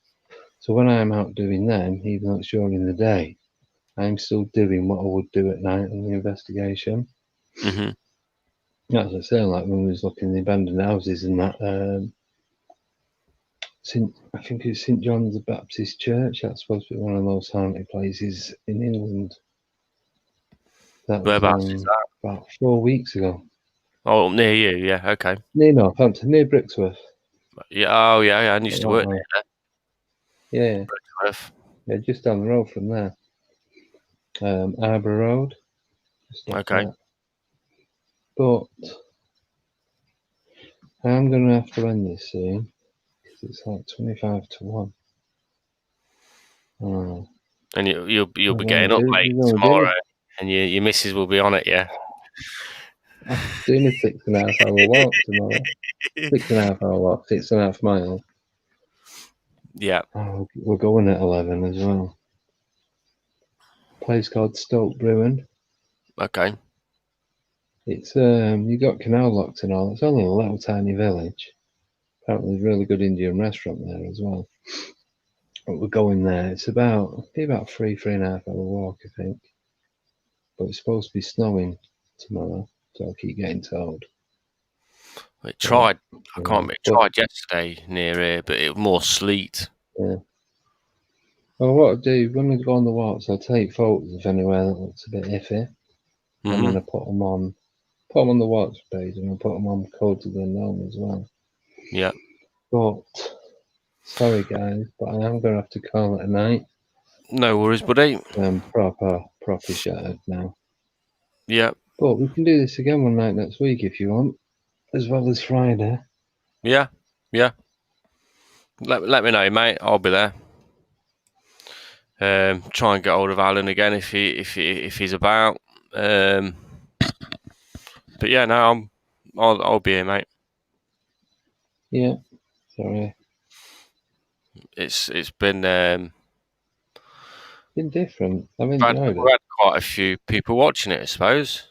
So when I'm out doing them, even though it's during the day, I'm still doing what I would do at night on the investigation. Mm-hmm. As I say, like when we was looking at the abandoned houses and that, I think it's St John's the Baptist Church. That's supposed to be one of the most haunted places in England. That was Whereabouts is that? about 4 weeks ago. Oh, near you, yeah, okay. Near Northampton, near Brixworth. Yeah, oh yeah, I used to work near there. Yeah. Brixworth. Yeah, just down the road from there. Arbor Road. Okay. That. But I'm going to have to end this soon because it's like 25 to 1. And you'll be getting up late tomorrow, and your missus will be on it, yeah. I'm doing a 6.5 hour walk tomorrow. 6.5 hour walk, 6.5 miles. Yeah. We're going at 11 as well. Place called Stoke Brewing. Okay. It's you got canal locks and all. It's only a little tiny village. Apparently, there's a really good Indian restaurant there as well. But we're going there. It's about 3.5 hour walk, I think. But it's supposed to be snowing tomorrow, so I keep getting told. It tried. I can't remember. It tried yesterday near here, but it was more sleet. Yeah. Well, what I do when we go on the walks, I take photos of anywhere that looks a bit iffy, and then I put them on the walks page, and I put them on Code to the Unknown as well. Yeah. But sorry guys, but I am going to have to call it a night. No worries, buddy. Proper shattered now. Yeah. But we can do this again one night next week if you want, as well as Friday. Yeah. Yeah. Let me know, mate. I'll be there. Try and get hold of Alan again if he's about. But yeah, no, I'll be here, mate. Yeah. Sorry. It's been different. I've we've had enjoyed it. quite a few people watching it, I suppose.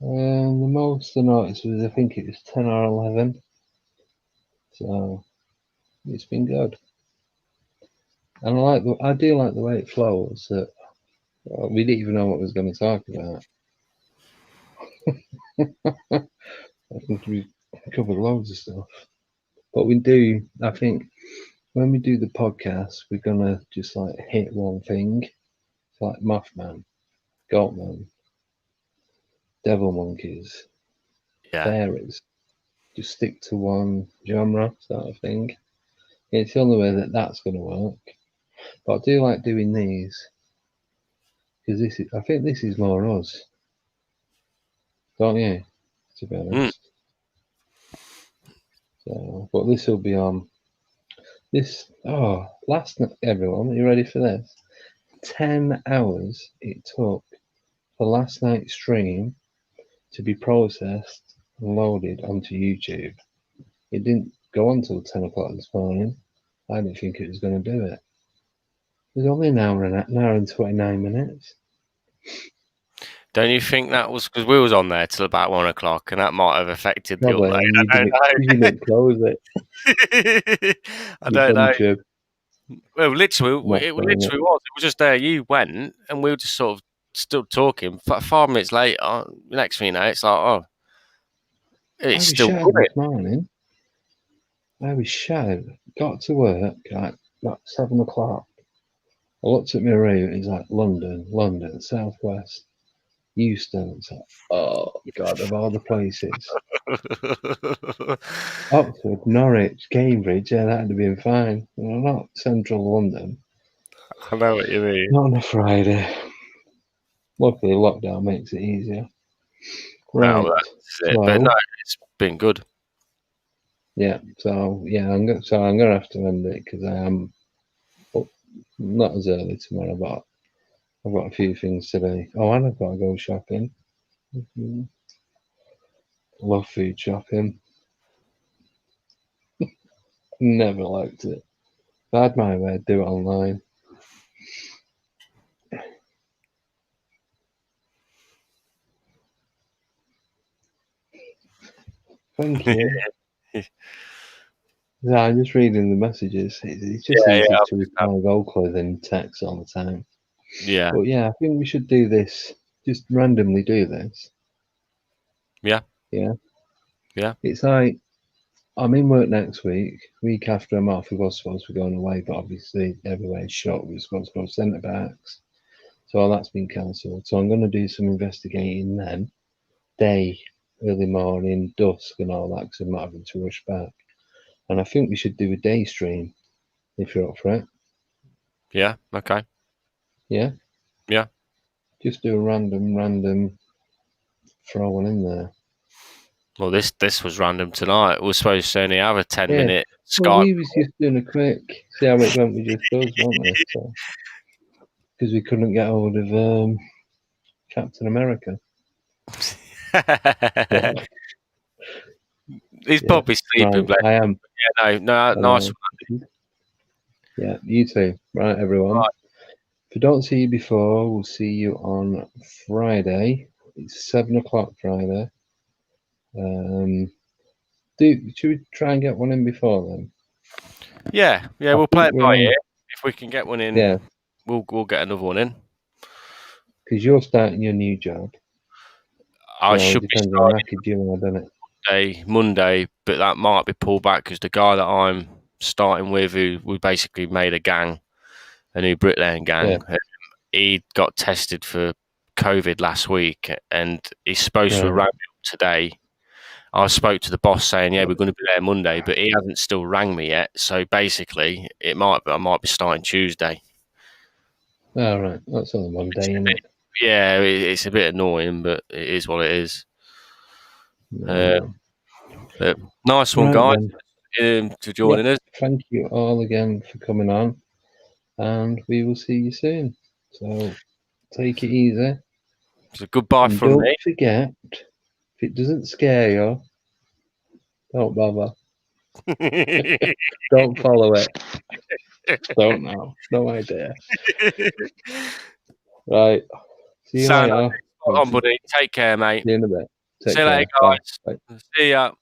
The most I noticed was, I think it was 10 or 11. So it's been good. And I do like the way it flows. That we didn't even know what we was going to talk about. I think we covered loads of stuff. But we do, I think, when we do the podcast, we're going to just like hit one thing. It's like Mothman, Goatman, Devil Monkeys, fairies. Just stick to one genre sort of thing. It's the only way that's going to work. But I do like doing these because I think this is more us, don't you? To be honest. So, but this will be on this. Oh, last night, everyone, are you ready for this? 10 hours it took for last night's stream to be processed and loaded onto YouTube. It didn't go on till 10 o'clock this morning. I didn't think it was going to do it. It was only an hour and 29 minutes. Don't you think that was because we was on there till about 1 o'clock, and that might have affected the Probably, upload? and you didn't close it. I don't know. Bunch of Well, literally, not it doing literally was. It was just there. You went, and we were just sort of still talking. 5 minutes later, next thing you know, it's like, oh, it's I was still shattered going. this morning. I was shattered. Got to work at about 7 o'clock. I looked at my route. It's like London, Southwest, Euston. It's like, oh God, of all the places. Oxford, Norwich, Cambridge. Yeah, that'd have been fine. Not central London. I know what you mean. Not on a Friday. Luckily, lockdown makes it easier. Right. Well, that's it. So, But no, it's been good. yeah. So yeah, I'm gonna have to end it because I am up, not as early tomorrow, but I've got a few things today. Oh, and I've got to go shopping. Love food shopping. Never liked it. If I had my way, I'd do it online. Thank you. Yeah, I'm just reading the messages. It's just easy to reply vocally than text all the time. Yeah. But yeah, I think we should do this. Just randomly do this. Yeah. Yeah. Yeah. It's like I'm in work next week. Week after I'm off, we were supposed to be going away, but obviously everywhere's shut. We were supposed to go to centre backs. So all that's been cancelled. So I'm going to do some investigating then. Day, early morning, dusk and all that because I'm not having to rush back. And I think we should do a day stream if you're up for it. Yeah. Okay. Yeah? Yeah. Just do a random throw one in there. Well, this was random tonight. We're supposed to only have a 10-minute Skype. Well, we was just doing a quick, see how it went with just us, weren't we? So, because we couldn't get hold of Captain America. He's probably sleeping. Right, I am. Yeah, no, nice one. Yeah, you too. Right, everyone. Right. If I don't see you before, we'll see you on Friday. It's 7 o'clock Friday. Should we try and get one in before then? Yeah, we'll play it by ear. If we can get one in, we'll get another one in. Because you're starting your new job. I should be starting Monday, but that might be pulled back because the guy that I'm starting with, who we basically made a new bricklaying gang, he got tested for COVID last week, and he's supposed to have rang me up today. I spoke to the boss saying, we're going to be there Monday, but he hasn't still rang me yet. So basically, I might be starting Tuesday. All right, that's on Monday, isn't it? Yeah, it's a bit annoying, but it is what it is. Nice one, guys, to joining us. Thank you all again for coming on, and we will see you soon. So take it easy. It's a goodbye from me. Don't forget, if it doesn't scare you, don't bother. Don't follow it. Don't know. No idea. Right. See you later. On, buddy. Take care, mate. See you in a bit. See you later, guys. Bye. See ya.